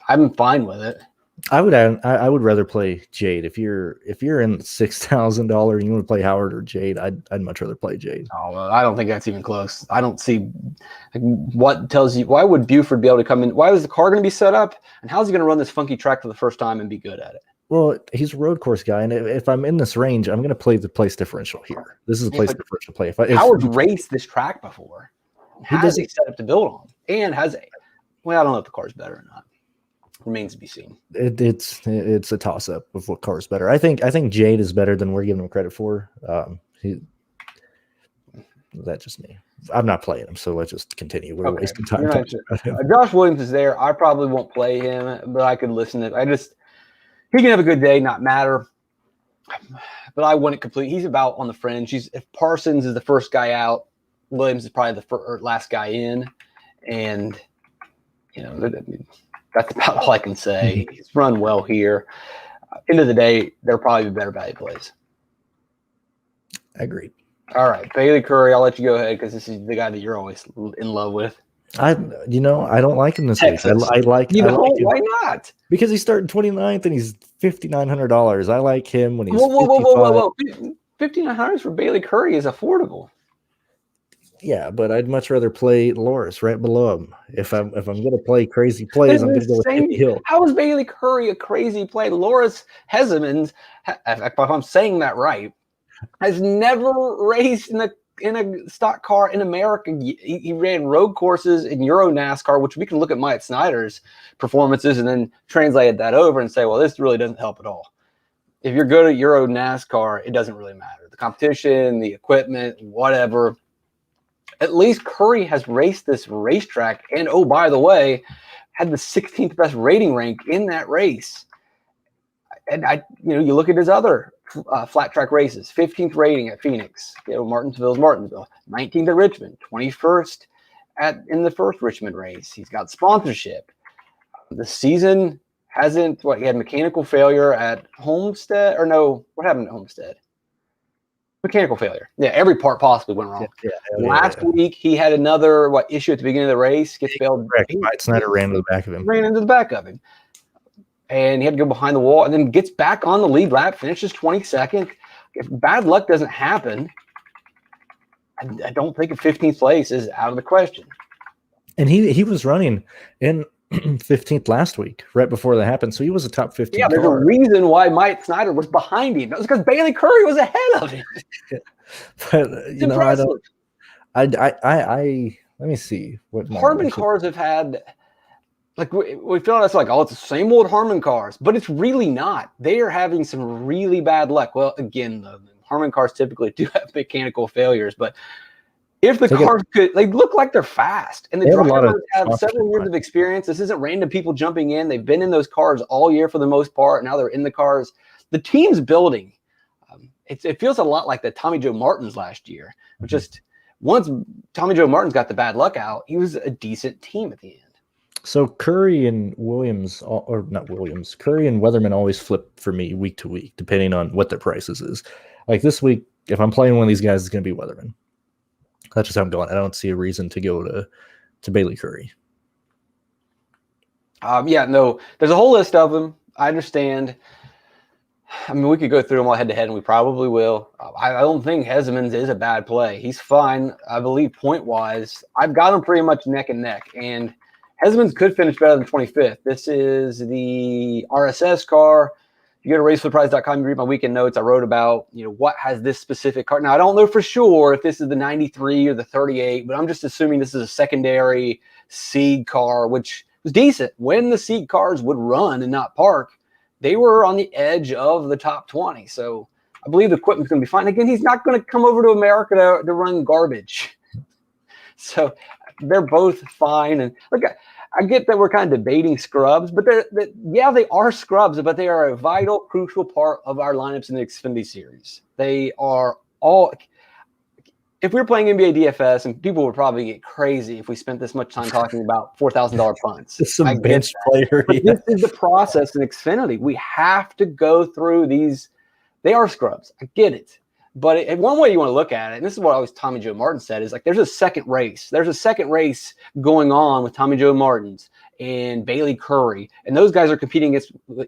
I'm fine with it. I would rather play Jade. If you're in $6,000 and you want to play Howard or Jade, I'd much rather play Jade. Oh, well, I don't think that's even close. I don't see what tells you why would Buford be able to come in? Why was the car going to be set up? And how's he going to run this funky track for the first time and be good at it? Well, he's a road course guy, and if I'm in this range, I'm going to play the place differential here. This is a place differential play. Howard's raced this track before. Has a setup to build on, and I don't know if the car's better or not. Remains to be seen. It's a toss up of what car is better. I think Jade is better than we're giving him credit for. That's just me. I'm not playing him, so let's just continue. We're wasting time. Josh Williams is there. I probably won't play him, but I could listen to it. He can have a good day, not matter. But I wouldn't complete. He's about on the fringe. If Parsons is the first guy out, Williams is probably the last guy in, and that's about all I can say. He's run well here. End of the day, they're probably better value plays. Agreed. All right, Bailey Curry, I'll let you go ahead because this is the guy that you're always in love with. I don't like him this week. I like him. Why not? Because he's starting 29th and he's $5,900. I like him when he's whoa. $5,900 for Bailey Curry is affordable. Yeah, but I'd much rather play Loris right below him. If I'm gonna play crazy plays, I'm gonna go with Timmy Hill. How is Bailey Curry a crazy play? Loris Hezemans, if I'm saying that right, has never raced in a stock car in America. He ran road courses in Euro NASCAR, which we can look at Myatt Snyder's performances and then translate that over and say, well, this really doesn't help at all. If you're good at Euro NASCAR, it doesn't really matter. The competition, the equipment, whatever. At least Curry has raced this racetrack, and oh, by the way, had the 16th best rating rank in that race. And you look at his other flat track races: 15th rating at Phoenix, Martinsville, 19th at Richmond, 21st in the first Richmond race. He's got sponsorship. The season hasn't. He had mechanical failure at Homestead, or no? What happened at Homestead? Mechanical failure. Yeah, every part possibly went wrong. Last week, he had another issue at the beginning of the race. Gets failed. Mike Snyder ran into the back of him. And he had to go behind the wall, and then gets back on the lead lap, finishes 22nd. If bad luck doesn't happen, I don't think a 15th place is out of the question. And he was running in 15th last week, right before that happened. So he was a top 15. Yeah, there's a reason why Mike Snyder was behind him. That was because Bailey Curry was ahead of him. But I let me see what Harmon cars have had. Like we feel it's like, oh, it's the same old Harmon cars, but it's really not. They are having some really bad luck. Well, again, the Harmon cars typically do have mechanical failures, but if the cars they look like they're fast, and the drivers have several years of experience. This isn't random people jumping in. They've been in those cars all year for the most part. Now they're in the cars. The team's building. It feels a lot like the Tommy Joe Martins last year. Just once Tommy Joe Martins got the bad luck out, he was a decent team at the end. So Curry and Williams, or not Williams, Curry and Weatherman always flip for me week to week, depending on what their prices is. Like this week, if I'm playing one of these guys, it's going to be Weatherman. That's just how I'm going. I don't see a reason to go to Bailey Curry. There's a whole list of them. I understand. I mean, we could go through them all head to head, and we probably will. I don't think Hezemans is a bad play. He's fine. I believe point wise, I've got him pretty much neck and neck, and Hezemans could finish better than 25th. This is the RSS car. If you go to racefortheprize.com, you read my weekend notes. I wrote about, what has this specific car. Now, I don't know for sure if this is the 93 or the 38, but I'm just assuming this is a secondary seed car, which was decent. When the seed cars would run and not park, they were on the edge of the top 20. So I believe the equipment's going to be fine. Again, he's not going to come over to America to run garbage. So they're both fine. And look, I get that we're kind of debating scrubs, but they are scrubs, but they are a vital, crucial part of our lineups in the Xfinity series. They are all. If we were playing NBA DFS, and people would probably get crazy if we spent this much time talking about $4,000 punts. Just some bench player. Yeah. This is the process in Xfinity. We have to go through these. They are scrubs. I get it. But one way you want to look at it, and this is what always Tommy Joe Martin said, is like there's a second race. There's a second race going on with Tommy Joe Martins and Bailey Curry. And those guys are competing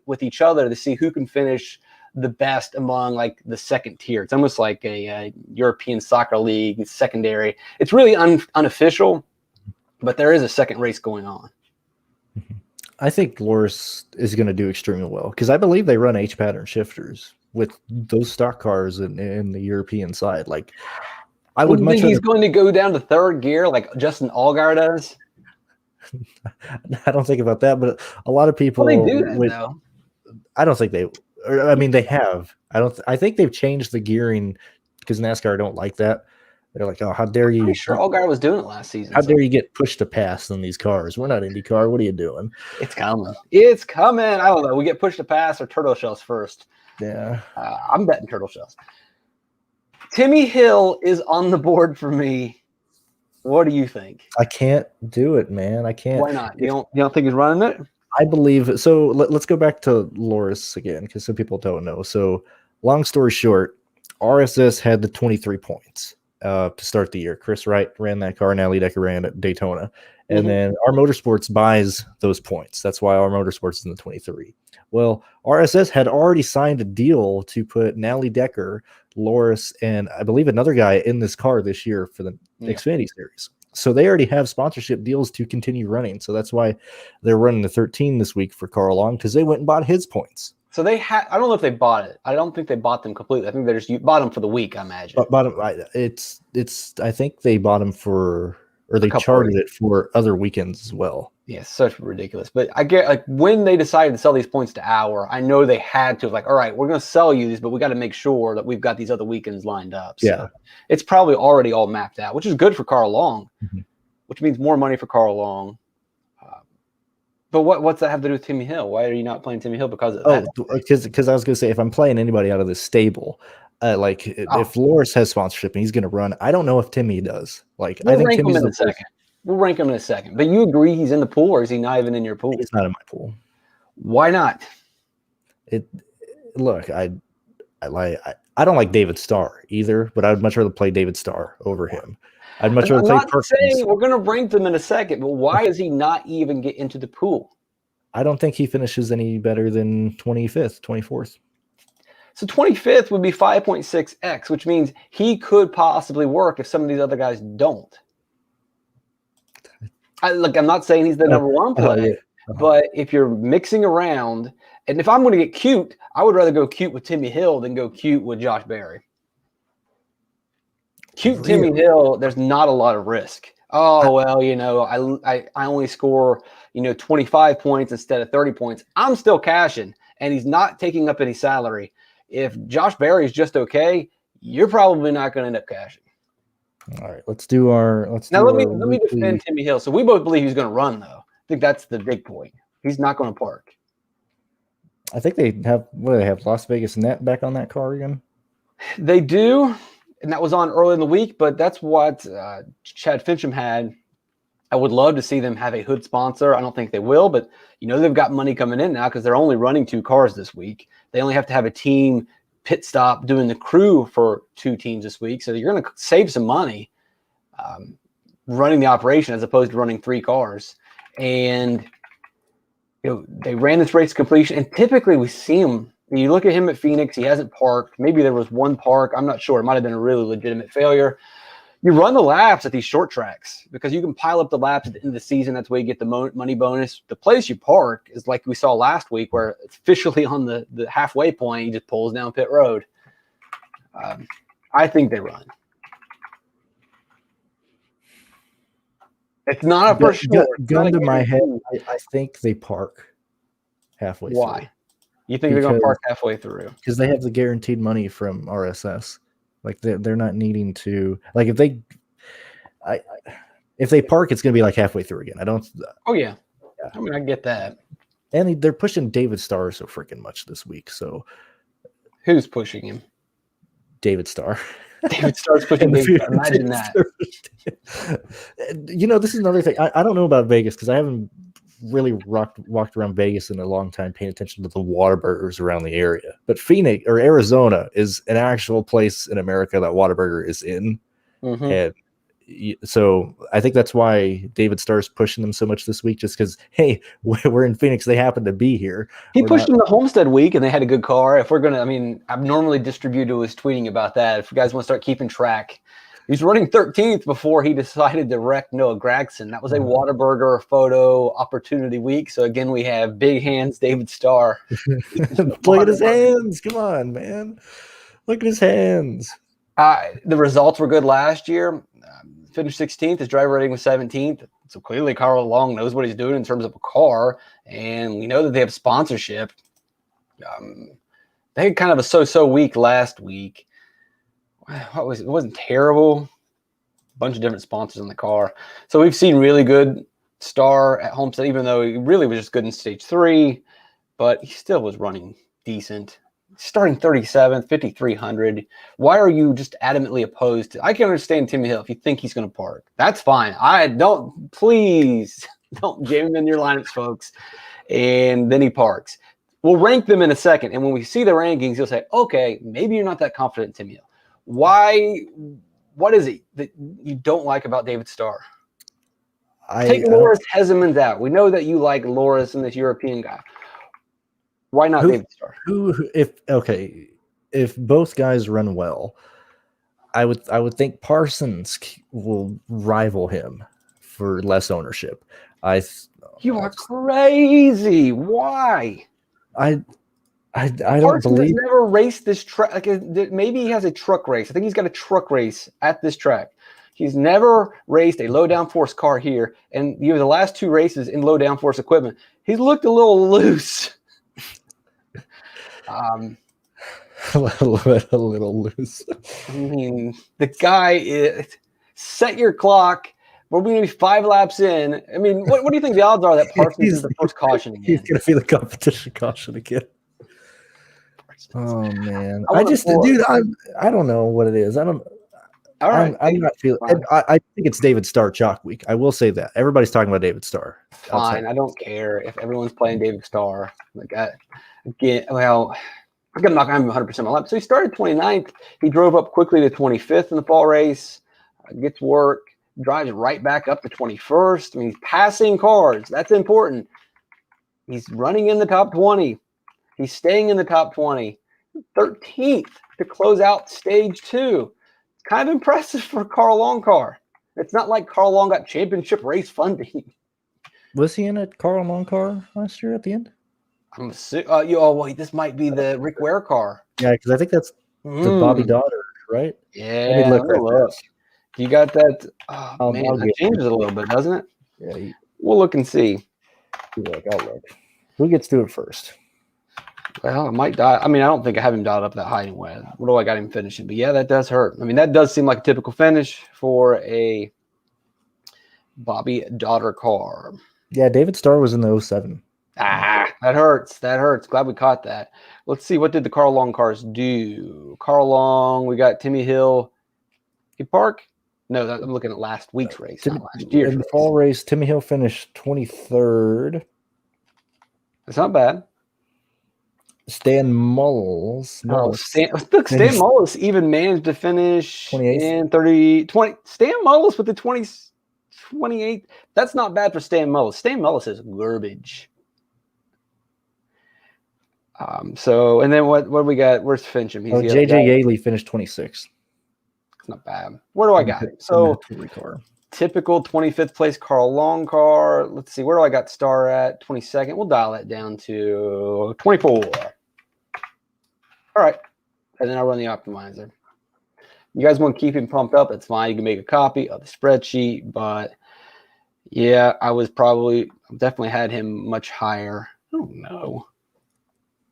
with each other to see who can finish the best among like the second tier. It's almost like a European soccer league secondary. It's really unofficial, but there is a second race going on. I think Loris is going to do extremely well because I believe they run H pattern shifters with those stock cars in the European side. Like, I would much. He's going to go down to third gear like Justin Allgaier does. I don't think about that, but a lot of people. Well, they do that though. I don't think they. I mean, they have. I think they've changed the gearing because NASCAR don't like that. They're like, oh, how dare you? I'm sure Allgaier was doing it last season. How dare you get pushed to pass in these cars? We're not IndyCar. What are you doing? It's coming. It's coming. I don't know. We get pushed to pass or turtle shells first. Yeah. I'm betting turtle shells. Timmy Hill is on the board for me. What do you think? I can't do it, man. I can't. Why not? You don't think he's running it? I believe so. Let's go back to Loris again because some people don't know. So, long story short, RSS had the 23 points to start the year. Chris Wright ran that car, and Ali Decker ran at Daytona. And then our Motorsports buys those points. That's why our Motorsports is in the 23. Well, RSS had already signed a deal to put Natalie Decker, Loris, and I believe another guy in this car this year for the Xfinity Series. So they already have sponsorship deals to continue running. So that's why they're running the 13 this week for Carl Long, because they went and bought his points. So they had. I don't know if they bought it. I don't think they bought them completely. I think they just bought them for the week, I imagine. It's. I think they bought them for, or they charged it for other weekends as well. Yeah, such ridiculous. But I get, like, when they decided to sell these points to Hour, I know they had to, like, all right, we're going to sell you these, but we got to make sure that we've got these other weekends lined up. So it's probably already all mapped out, which is good for Carl Long, which means more money for Carl Long. But what's that have to do with Timmy Hill? Why are you not playing Timmy Hill because of that? Because I was going to say, if I'm playing anybody out of this stable, if Loris has sponsorship and he's going to run, I don't know if Timmy does. Like, I think Timmy's in a second. We'll rank him in a second. But you agree he's in the pool, or is he not even in your pool? He's not in my pool. Why not? Look, I don't like David Starr either, but I'd much rather play David Starr over him. I'd much rather play Pearce. We're going to rank them in a second, but why does he not even get into the pool? I don't think he finishes any better than 25th, 24th. So 25th would be 5.6x, which means he could possibly work if some of these other guys don't. I'm not saying he's the number one play, but if you're mixing around, and if I'm going to get cute, I would rather go cute with Timmy Hill than go cute with Josh Berry. Cute Timmy Hill, there's not a lot of risk. Oh, well, I only score, 25 points instead of 30 points. I'm still cashing, and he's not taking up any salary. If Josh Berry is just okay, you're probably not going to end up cashing. All right, let me defend Timmy Hill. So we both believe he's going to run, though. I think that's the big point. He's not going to park. I think they have Las Vegas Net back on that car again. They do. And that was on early in the week, but that's what Chad Fincham had. I would love to see them have a hood sponsor. I don't think they will, but they've got money coming in now because they're only running 2 cars this week. They only have to have a team pit stop doing the crew for 2 teams this week. So you're going to save some money running the operation as opposed to running 3 cars. And they ran this race completion, and typically we see him. You look at him at Phoenix, he hasn't parked. Maybe there was one park. I'm not sure. It might have been a really legitimate failure. You run the laps at these short tracks because you can pile up the laps at the end of the season. That's where you get the money bonus. The place you park is like we saw last week where it's officially on the halfway point. He just pulls down pit road. I think they run. It's not a for sure. Gun to my head, I think they park halfway through. Why? You think they're going to park halfway through? Because they have the guaranteed money from RSS. Like they're not needing to. Like if they park, it's going to be like halfway through again. I don't. Oh yeah. I mean, I get that. And they're pushing David Starr so freaking much this week. So who's pushing him? David Starr. David Starr's pushing David Starr. Imagine that. This is another thing. I don't know about Vegas because I haven't really walked around Vegas in a long time paying attention to the Whataburgers around the area. But Phoenix or Arizona is an actual place in America that Whataburger is in. And so I think that's why David Starr's pushing them so much this week, just because, hey, we're in Phoenix. They happen to be here. He pushed them the Homestead week, and they had a good car. If we're going to, I've normally distributed was tweeting about that. If you guys want to start keeping track, he's running 13th before he decided to wreck Noah Gragson. That was a Whataburger photo opportunity week. So again, we have big hands, David Starr. Look at his hands. Come on, man. Look at his hands. The results were good last year. Finished 16th. His driver rating was 17th. So clearly Carl Long knows what he's doing in terms of a car. And we know that they have sponsorship. They had kind of a so-so week last week. It wasn't terrible. A bunch of different sponsors in the car. So we've seen really good Starr at Homestead, even though he really was just good in stage 3, but he still was running decent. Starting 37th, 5,300. Why are you just adamantly opposed to? I can understand Timmy Hill if you think he's going to park. That's fine. Please don't jam him in your lineups, folks. And then he parks. We'll rank them in a second. And when we see the rankings, you'll say, okay, maybe you're not that confident in Timmy Hill. Why? What is it that you don't like about David Starr? Take Loris Hezemans out. We know that you like Loris and this European guy. Why not David Starr? If both guys run well, I would think Parsons will rival him for less ownership. You are crazy. Why? I don't Parsons believe. has never raced this track. Like, maybe he has a truck race. I think he's got a truck race at this track. He's never raced a low downforce car here, and the last 2 races in low downforce equipment, he's looked a little loose. A little loose. I mean, the guy is set your clock. We're going to be 5 laps in. I mean, what do you think the odds are that Parsons is the first caution again? He's going to be the competition caution again. Oh man, I don't know what it is. I'm not feeling. I think it's David Starr chalk week. I will say that everybody's talking about David Starr. Fine, I don't care if everyone's playing David Starr. Like I'm not going to have him 100% my lap. So he started 29th. He drove up quickly to 25th in the fall race. Gets work. Drives right back up to 21st. I mean, he's passing cars. That's important. He's running in the top 20. He's staying in the top 20. 13th to close out stage 2. It's kind of impressive for Carl Longcar. It's not like Carl Long got championship race funding. Was he in a Carl Long car last year at the end? Wait, this might be the Rick Ware car. Yeah, because I think that's the Bobby Daughter, right? Yeah, look. You got that? Oh, man, that changes it a little bit, doesn't it? Yeah. We'll look and see. I'll look. Who gets to it first? Well, I might die. I mean, I don't think I have him dialed up that high anyway. What do I got him finishing? But yeah, that does hurt. I mean, that does seem like a typical finish for a Bobby Daughter car. Yeah, David Starr was in the 07. That hurts. That hurts. Glad we caught that. Let's see. What did the Carl Long cars do? Carl Long, we got Timmy Hill. Park? No, I'm looking at last week's race, not last year's. In the fall race, Timmy Hill finished 23rd. That's not bad. Stan Mullis. Stan Mullis even managed to finish 28th. in 20. Stan Mullis with the 28th. That's not bad for Stan Mullis. Stan Mullis is garbage. And then what do we got? Where's Fincham? JJ Yaley finished 26th. It's not bad. Where do I got him? So typical 25th place Carl Long car. Let's see. Where do I got Star at? 22nd. We'll dial that down to 24. All right. And then I'll run the optimizer. You guys want to keep him pumped up? That's fine. You can make a copy of the spreadsheet. But yeah, I definitely had him much higher. Oh, no.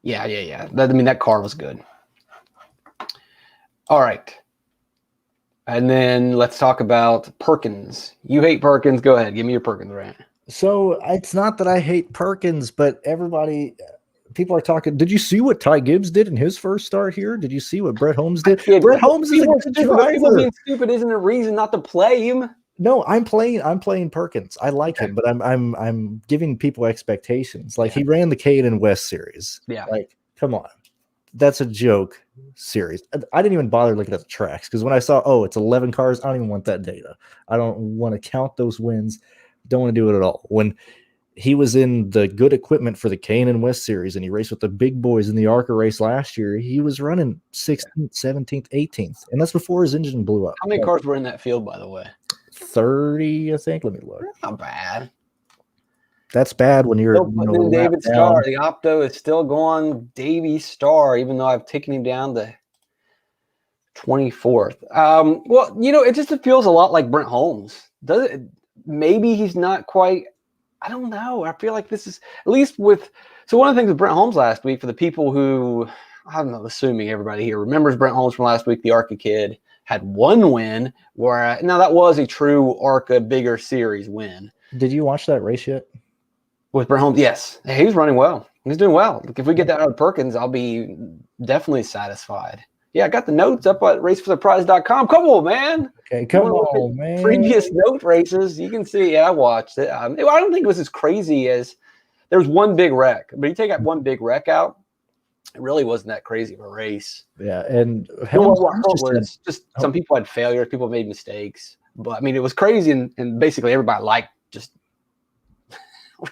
Yeah. That car was good. All right. And then let's talk about Perkins. You hate Perkins. Go ahead. Give me your Perkins rant. So it's not that I hate Perkins, but people are talking. Did you see what Ty Gibbs did in his first start here? Did you see what Brett Holmes did? Brett Holmes is a good driver. People being stupid isn't a reason not to play him. No, I'm playing Perkins. I like him, but I'm giving people expectations. Like he ran the Caden West series. Yeah. Like, come on. That's a joke series. I didn't even bother looking at the tracks because when I saw, it's 11 cars, I don't even want that data. I don't want to count those wins. Don't want to do it at all. When he was in the good equipment for the Kane and West series and he raced with the big boys in the ARCA race last year, he was running 16th, 17th, 18th. And that's before his engine blew up. How many cars were in that field, by the way? 30, I think. Let me look. Not bad. That's bad when you're David Starr. The opto is still going Davey Starr, even though I've taken him down to 24th. It feels a lot like Brent Holmes. Does it? Maybe he's not quite. I don't know. I feel like this is at least with. So one of the things with Brent Holmes last week, for the people who I'm not assuming everybody here remembers Brent Holmes from last week, the ARCA kid had one win. Now that was a true ARCA bigger series win. Did you watch that race yet? With Brent Holmes, yes. He was running well. He's doing well. If we get that out of Perkins, I'll be definitely satisfied. Yeah, I got the notes up at racefortheprize.com. Come on, man. Okay, come on, man. Previous note races, you can see. Yeah, I watched it. I don't think it was as crazy as there was one big wreck. But you take that one big wreck out, it really wasn't that crazy of a race. Yeah, and some people had failures. People made mistakes. But, it was crazy, and basically everybody liked just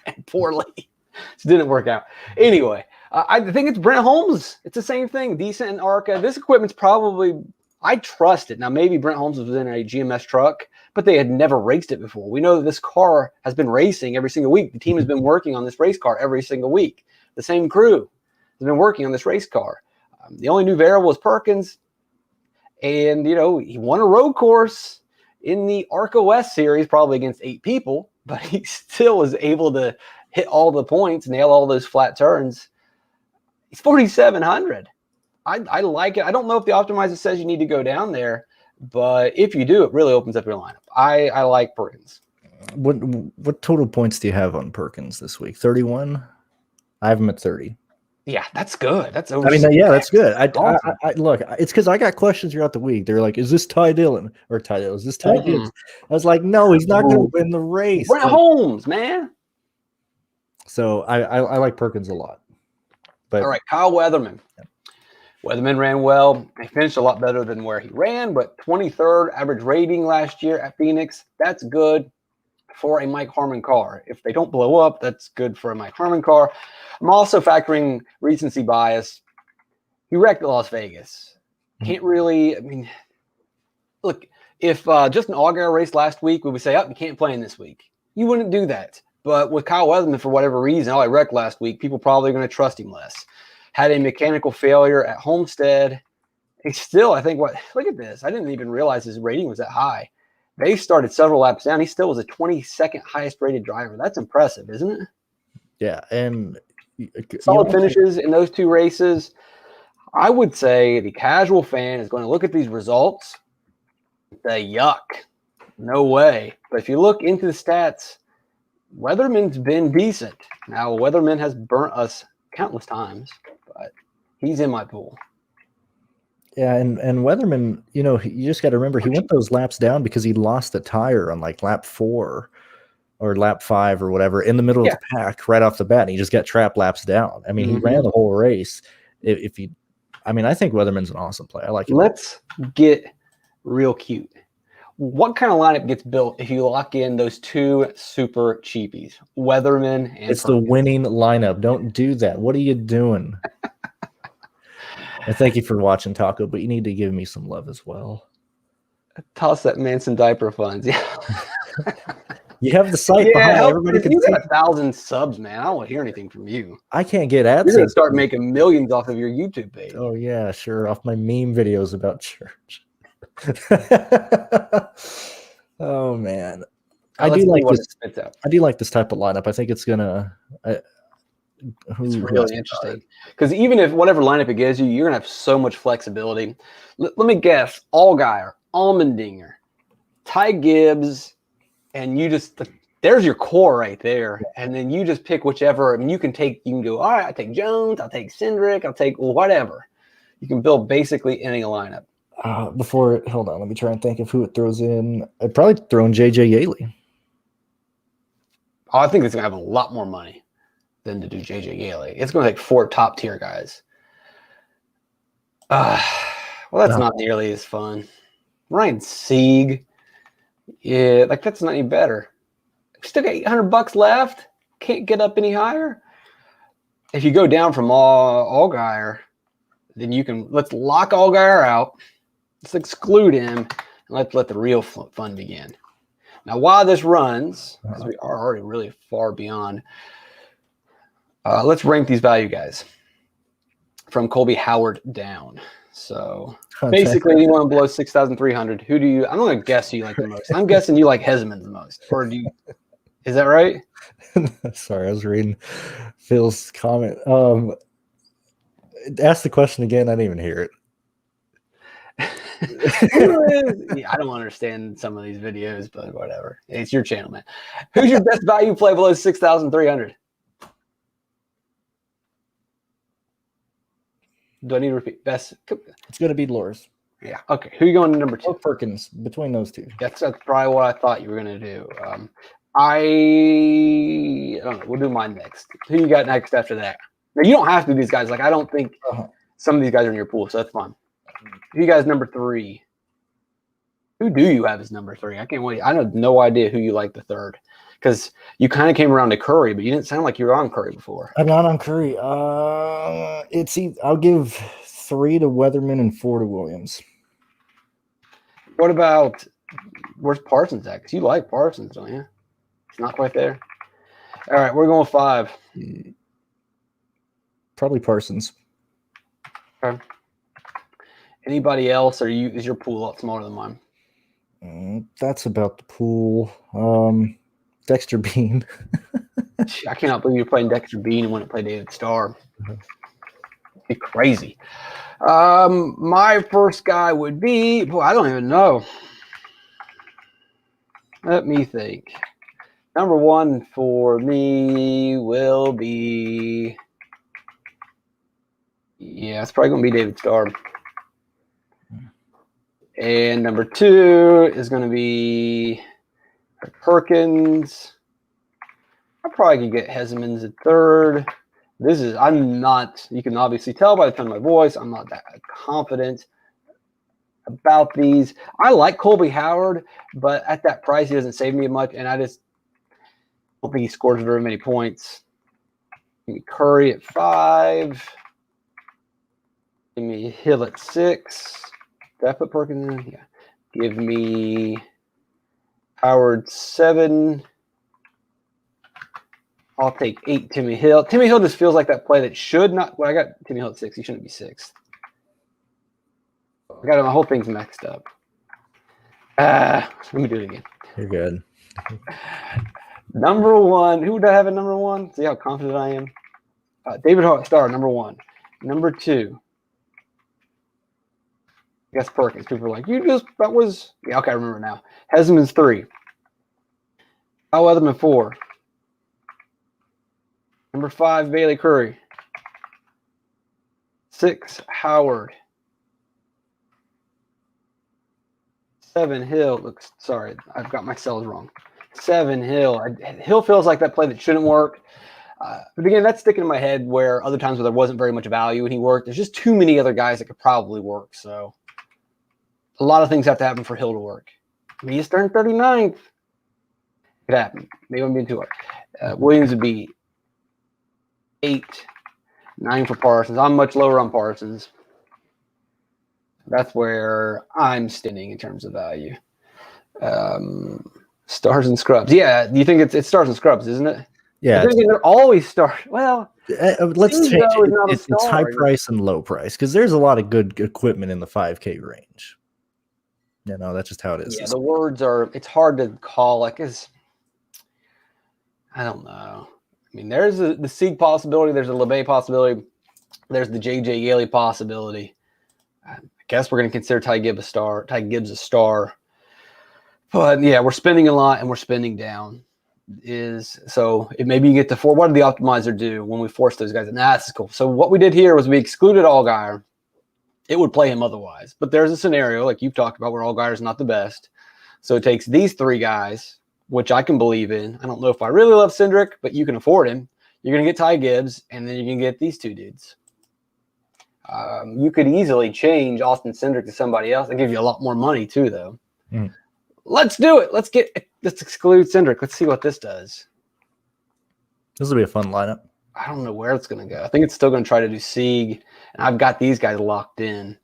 ran poorly. It didn't work out. Anyway, I think it's Brent Holmes. It's the same thing. Decent in ARCA. This equipment's probably, I trust it. Now, maybe Brent Holmes was in a GMS truck, but they had never raced it before. We know that this car has been racing every single week. The team has been working on this race car every single week. The same crew has been working on this race car. The only new variable is Perkins. And, you know, he won a road course in the ARCA West series, probably against 8 people, but he still was able to hit all the points, nail all those flat turns. He's 4,700. I like it. I don't know if the optimizer says you need to go down there, but if you do, it really opens up your lineup. I like Perkins. What total points do you have on Perkins this week? 31? I have him at 30. Yeah, that's good. That's over. I mean, yeah, that's good. Awesome. I look, it's because I got questions throughout the week. They're like, "Is this Ty Dillon or Ty Dillon? Is this Ty Gibbs?" I was like, "No, he's not going to win the race." Brent Holmes, man. So I like Perkins a lot. But all right, Kyle Weatherman. Yeah. Weatherman ran well. He finished a lot better than where he ran, but 23rd average rating last year at Phoenix. That's good for a Mike Harmon car. If they don't blow up, that's good for a Mike Harmon car. I'm also factoring recency bias. He wrecked at Las Vegas. Can't really, I mean, look, if Justin Allgaier raced last week, we would say, oh, you can't play in this week. You wouldn't do that. But with Kyle Weatherman, for whatever reason, I wrecked last week, people probably are going to trust him less. Had a mechanical failure at Homestead. He still, I think, look at this. I didn't even realize his rating was that high. They started several laps down. He still was a 22nd highest rated driver. That's impressive, isn't it? Yeah, and solid finishes in those 2 races. I would say the casual fan is going to look at these results and say, yuck, no way. But if you look into the stats, Weatherman's been decent. Now, Weatherman has burnt us countless times, but he's in my pool. Yeah, and Weatherman, you know, you just got to remember he went those laps down because he lost a tire on like lap 4 or lap 5 or whatever in the middle of the pack right off the bat. And he just got trapped laps down. I mean, he ran the whole race. I think Weatherman's an awesome play. I like him. Let's get real cute. What kind of lineup gets built if you lock in those 2 super cheapies, Weatherman and It's Perkins? The winning lineup. Don't do that. What are you doing? And thank you for watching, Taco, but you need to give me some love as well. Toss that man some diaper funds. Yeah. You have the site behind. Everybody can you see. got 1,000 subs, man. I don't want to hear anything from you. I can't get ads. You're going to start making millions off of your YouTube page. Oh, yeah, sure. Off my meme videos about church. Oh, man. I do like this type of lineup. I think it's going to it's really interesting because even if whatever lineup it gives you, you're gonna have so much flexibility. Let me guess: Allgaier, Allmendinger, Ty Gibbs, and you just there's your core right there, and then you just pick whichever. I mean, you can go. All right, I'll take Jones, I'll take Cindric, I'll take whatever. You can build basically any lineup. Hold on, let me try and think of who it throws in. I'd probably throw in JJ Yaley. Oh, I think it's gonna have a lot more money than to do JJ Yaley. It's going to take 4 top tier guys. Well, that's not nearly as fun. Ryan Sieg. Yeah, like that's not any better. Still got $800 left. Can't get up any higher. If you go down from Allgaier, then you can let's lock Allgaier out. Let's exclude him and let's let the real fun begin. Now, while this runs, because we are already really far beyond, let's rank these value guys from Colby Howard down. So basically, anyone below 6,300. Who do you? I'm going to guess who you like the most. I'm guessing you like Hesman the most. Or do you? Is that right? Sorry, I was reading Phil's comment. Ask the question again. I didn't even hear it. I don't understand some of these videos, but whatever. It's your channel, man. Who's your best value play below 6,300? Do I need to repeat? Best? It's going to be Loris. Yeah. Okay. Who are you going to number 2? Or Perkins, between those 2. That's probably what I thought you were going to do. I don't know. We'll do mine next. Who you got next after that? Now, you don't have to do these guys. Like, I don't think some of these guys are in your pool, so that's fine. Who you guys number 3? Who do you have as number 3? I can't wait. I have no idea who you like the 3rd. Because you kind of came around to Curry, but you didn't sound like you were on Curry before. I'm not on Curry. I'll give 3 to Weatherman and 4 to Williams. What about where's Parsons at? Because you like Parsons, don't you? It's not quite there. All right, we're going 5. Probably Parsons. Okay. Anybody else, or is your pool a lot smaller than mine? That's about the pool. Dexter Bean. I cannot believe you're playing Dexter Bean and wouldn't play David Starr. It'd be crazy. My first guy would be, boy, I don't even know. Let me think. Number 1 for me will be, yeah, it's probably going to be David Starr. And number 2 is going to be Perkins. I probably could get Hesemans at 3rd. I'm not, you can obviously tell by the tone of my voice, I'm not that confident about these. I like Colby Howard, but at that price, he doesn't save me much, and I just don't think he scores very many points. Give me Curry at 5. Give me Hill at 6. Did I put Perkins in? Yeah. Give me Howard 7. I'll take 8 Timmy Hill. Timmy Hill just feels like that play that should not. Well, I got Timmy Hill at 6. He shouldn't be 6th. I got my whole thing's mixed up. Let me do it again. You're good. Number 1. Who would I have at number 1? See how confident I am? David Starr, number 1. Number 2. I guess Perkins. People are like, that was. Yeah, okay, I remember now. Hesemans 3. Kyle Weatherman 4. Number 5, Bailey Curry. 6, Howard. 7, Hill. Sorry, I've got my cells wrong. 7, Hill. Hill feels like that play that shouldn't work. But again, that's sticking in my head where other times where there wasn't very much value and he worked. There's just too many other guys that could probably work. So a lot of things have to happen for Hill to work. I mean, he's turned 39th. It could happen. Maybe I'm being too hard. Williams would be 8, 9 for Parsons. I'm much lower on Parsons. That's where I'm standing in terms of value. Stars and scrubs. Yeah, you think it's stars and scrubs, isn't it? Yeah, they're always stars. Well, let's change it. It's high price and low price because there's a lot of good equipment in the 5K range. You know, that's just how it is. Yeah, the words are. It's hard to call. I don't know. I mean, there's the Sieg possibility. There's a LeBay possibility. There's the JJ Yaley possibility. I guess we're going to consider Ty Gibbs a star. But yeah, we're spending a lot and we're spending down. So if maybe you get to 4. What did the optimizer do when we forced those guys? And that's cool. So what we did here was we excluded Allgaier. It would play him otherwise. But there's a scenario like you've talked about where Allgaier is not the best. So it takes these 3 guys, which I can believe in. I don't know if I really love Cindric, but you can afford him. You're going to get Ty Gibbs, and then you can get these 2 dudes. You could easily change Austin Cindric to somebody else. They give you a lot more money too, though. Let's do it. Let's exclude Cindric. Let's see what this does. This will be a fun lineup. I don't know where it's going to go. I think it's still going to try to do Sieg, and I've got these guys locked in.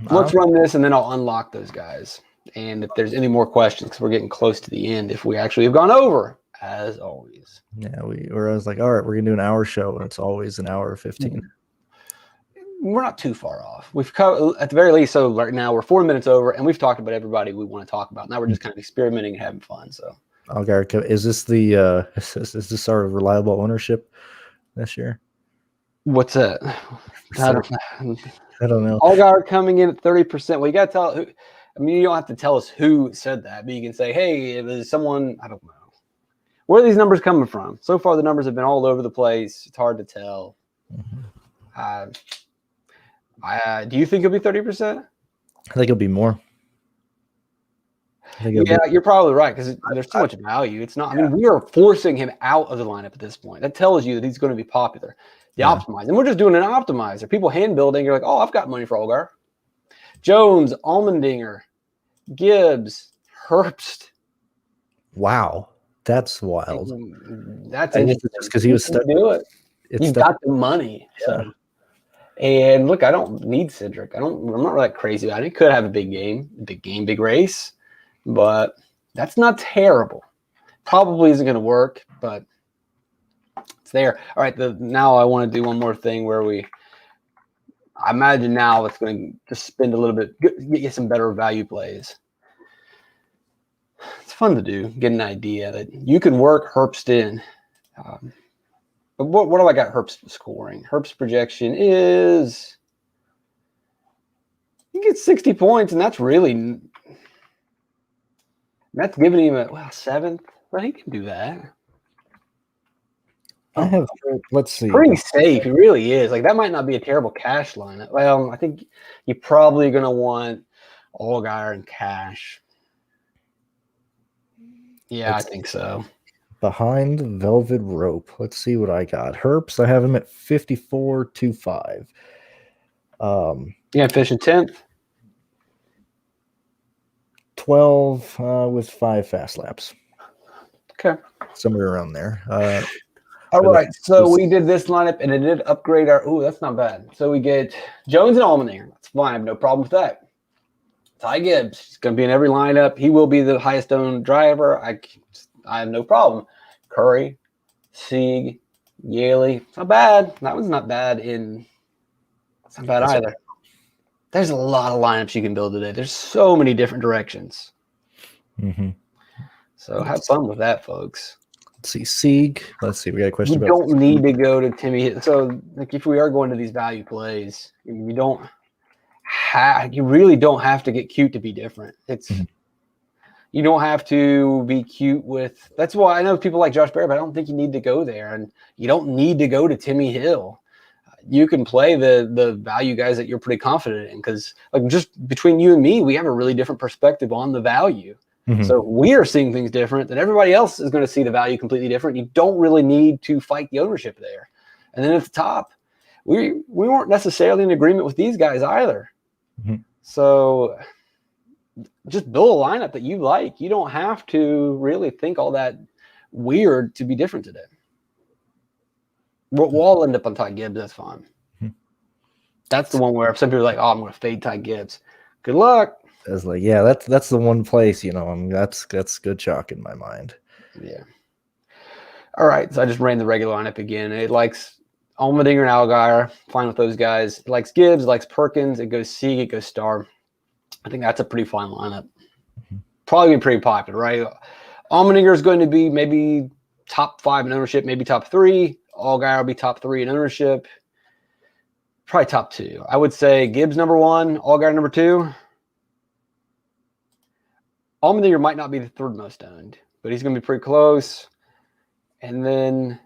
Let's run this, and then I'll unlock those guys. And if there's any more questions, because we're getting close to the end, if we actually have gone over, as always. Yeah, I was like, all right, we're going to do an hour show, and it's always an hour 15. We're not too far off. We've covered, at the very least, so right now we're 4 minutes over, and we've talked about everybody we want to talk about. Now we're just kind of experimenting and having fun. So, is this the is this our reliable ownership this year? What's that? I don't know. Allgaier coming in at 30%. Well, you got to tell who. I mean, you don't have to tell us who said that, but you can say, hey, it was someone, I don't know. Where are these numbers coming from? So far, the numbers have been all over the place. It's hard to tell. Do you think it'll be 30%? I think it'll be more. You're probably right because there's too much value. It's not. I mean, we are forcing him out of the lineup at this point. That tells you that he's going to be popular. The optimizer, and we're just doing an optimizer. People hand building. You're like, oh, I've got money for Allgaier. Jones, Allmendinger, Gibbs, Herbst. Wow, that's wild. That's interesting. Just because he was stuck. Do it. You've got the money. Yeah. So. And look, I don't need Cedric. I'm not really crazy about it. He could have a big game, big race, but that's not terrible. Probably isn't going to work, but it's there. All right. Now I want to do one more thing where I imagine now it's going to just spend a little bit, get some better value plays. It's fun to do, get an idea that you can work Herbst in. But what have I got Herbst scoring? Herbst projection is, you get 60 points, and that's giving him a 7th, but he can do that. I have, let's see. Pretty safe. He really is. Like, that might not be a terrible cash line. Well, I think you're probably going to want Allgaier and cash. Yeah, I think so. Behind Velvet Rope. Let's see what I got. Herbst, I have him at 54.25. Yeah, fishing 10th. 12 with 5 fast laps. Okay. Somewhere around there. All right. So we did this lineup, and it did upgrade our. Ooh, that's not bad. So we get Jones and Allmendinger. That's fine. I have no problem with that. Ty Gibbs. He's going to be in every lineup. He will be the highest owned driver. I have no problem. Curry, Sieg, Yaley. It's not bad. That one's not bad. It's not bad either. There's a lot of lineups you can build today. There's so many different directions. Mm-hmm. So have fun with that, folks. Let's see. Sieg. Let's see. We got a question about. You don't need to go to Timmy. So, like, if we are going to these value plays, you really don't have to get cute to be different. You don't have to be cute with. That's why I know people like Josh Berry, but I don't think you need to go there, and you don't need to go to Timmy Hill. You can play the value guys that you're pretty confident in, because, like, just between you and me, we have a really different perspective on the value. Mm-hmm. So we are seeing things different, and everybody else is going to see the value completely different. You don't really need to fight the ownership there. And then at the top, we weren't necessarily in agreement with these guys either. Mm-hmm. So just build a lineup that you like. You don't have to really think all that weird to be different today. We'll all end up on Ty Gibbs. That's fine. Mm-hmm. That's the one where some people are like, "Oh, I'm going to fade Ty Gibbs." Good luck. I was like, yeah, that's the one place, that's good chalk in my mind. Yeah. All right, so I just ran the regular lineup again. It likes Allmendinger and Allgaier. Fine with those guys. It likes Gibbs. It likes Perkins. It goes Sieg. It goes Star. I think that's a pretty fine lineup. Mm-hmm. Probably be pretty popular, right? Allmendinger is going to be maybe top 5 in ownership, maybe top 3. Allgaier will be top 3 in ownership. Probably top 2. I would say Gibbs number 1, Allgaier number 2. Allmendinger might not be the 3rd most owned, but he's going to be pretty close. And then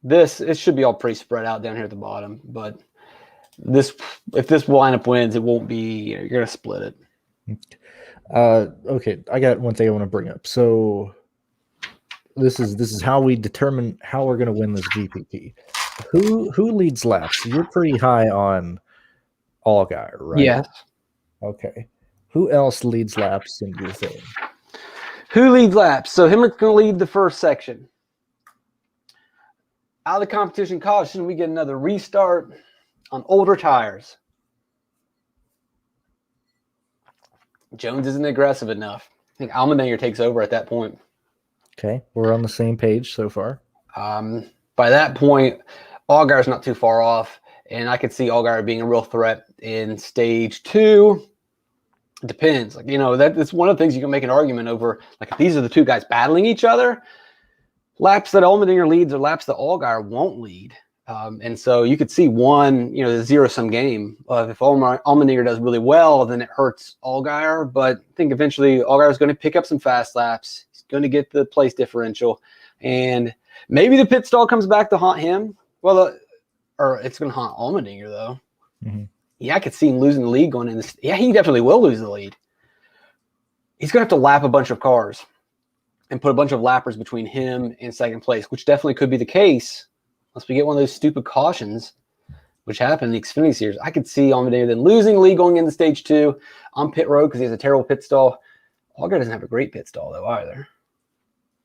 it should be all pretty spread out down here at the bottom. But if this lineup wins, it won't be, you're going to split it. Okay, I got one thing I want to bring up. So this is how we determine how we're going to win this GPP. Who leads laps? You're pretty high on Allgaier, right? Yes. Okay. Who else leads laps in your thing? Who leads laps? So Hemrick's going to lead the first section. Out of the competition caution, we get another restart on older tires. Jones isn't aggressive enough. I think Allmendinger takes over at that point. Okay, we're on the same page so far. By that point, Allgaier's not too far off, and I could see Allgaier being a real threat in stage 2. It depends. Like, that's one of the things you can make an argument over. Like, if these are the two guys battling each other, laps that Allmendinger leads are laps that Allgaier won't lead. And so you could see one, the zero-sum game. If Allmendinger does really well, then it hurts Allgaier. But I think eventually Allgaier is going to pick up some fast laps. He's going to get the place differential. And maybe the pit stall comes back to haunt him. Or it's going to haunt Allmendinger, though. Mm-hmm. Yeah, I could see him losing the lead going in this. Yeah, he definitely will lose the lead. He's going to have to lap a bunch of cars and put a bunch of lappers between him and second place, which definitely could be the case unless we get one of those stupid cautions which happened in the Xfinity Series. I could see Allmendinger then losing the lead going into stage 2 on pit road because he has a terrible pit stall. Allgaier doesn't have a great pit stall, though, either.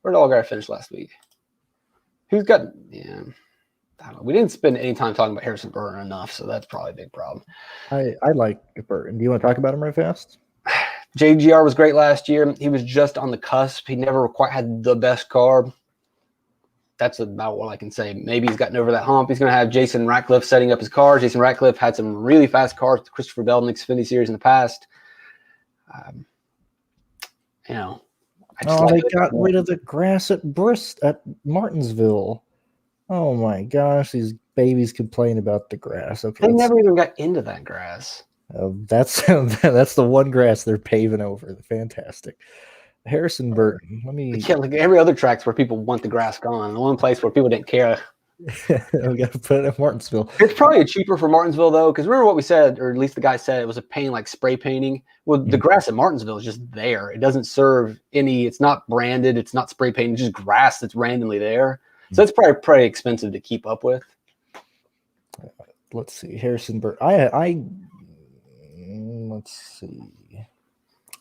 Where did Allgaier finish last week? Who's got – yeah. I don't know. We didn't spend any time talking about Harrison Burton enough, so that's probably a big problem. I like Burton. Do you want to talk about him right fast? JGR was great last year. He was just on the cusp. He never quite had the best car. That's about what I can say. Maybe he's gotten over that hump. He's going to have Jason Ratcliffe setting up his car. Jason Ratcliffe had some really fast cars with Christopher Bell in the Xfinity Series in the past. They got rid of the grass at Martinsville. Oh my gosh, these babies complain about the grass. Okay, they never even got into that grass. That's the one grass they're paving over. Fantastic. Harrison Burton. Like every other track's where people want the grass gone. The one place where people didn't care. We got to put it at Martinsville. It's probably cheaper for Martinsville though, because remember what we said, or at least the guy said it was a pain like spray painting. Well, the grass at Martinsville is just there. It doesn't serve any. It's not branded. It's not spray painted. It's just grass that's randomly there. So it's probably pretty expensive to keep up with. Let's see, Harrison Burton. Let's see.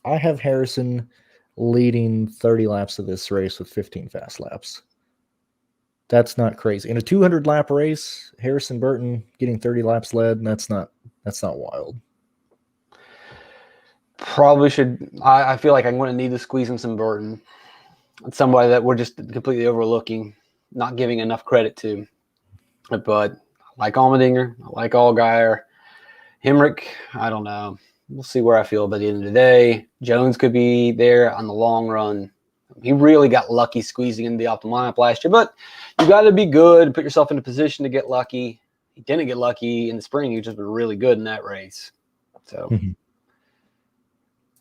I have Harrison leading 30 laps of this race with 15 fast laps. That's not crazy. In a 200-lap race, Harrison Burton getting 30 laps led, that's not wild. Probably should. I feel like I'm going to need to squeeze in some Burton. It's somebody that we're just completely overlooking, not giving enough credit to. But I like Allmendinger. I like Allgaier. Hemrick, I don't know. We'll see where I feel by the end of the day. Jones could be there on the long run. He really got lucky squeezing into the optimal lineup last year, but you got to be good and put yourself in a position to get lucky. He didn't get lucky in the spring. He just been really good in that race. So I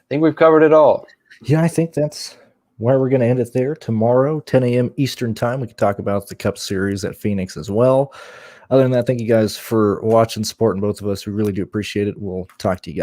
think we've covered it all. Yeah, I think that's where we're going to end it there. Tomorrow, 10 a.m. Eastern time, we can talk about the Cup Series at Phoenix as well. Other than that, thank you guys for watching, supporting both of us. We really do appreciate it. We'll talk to you guys.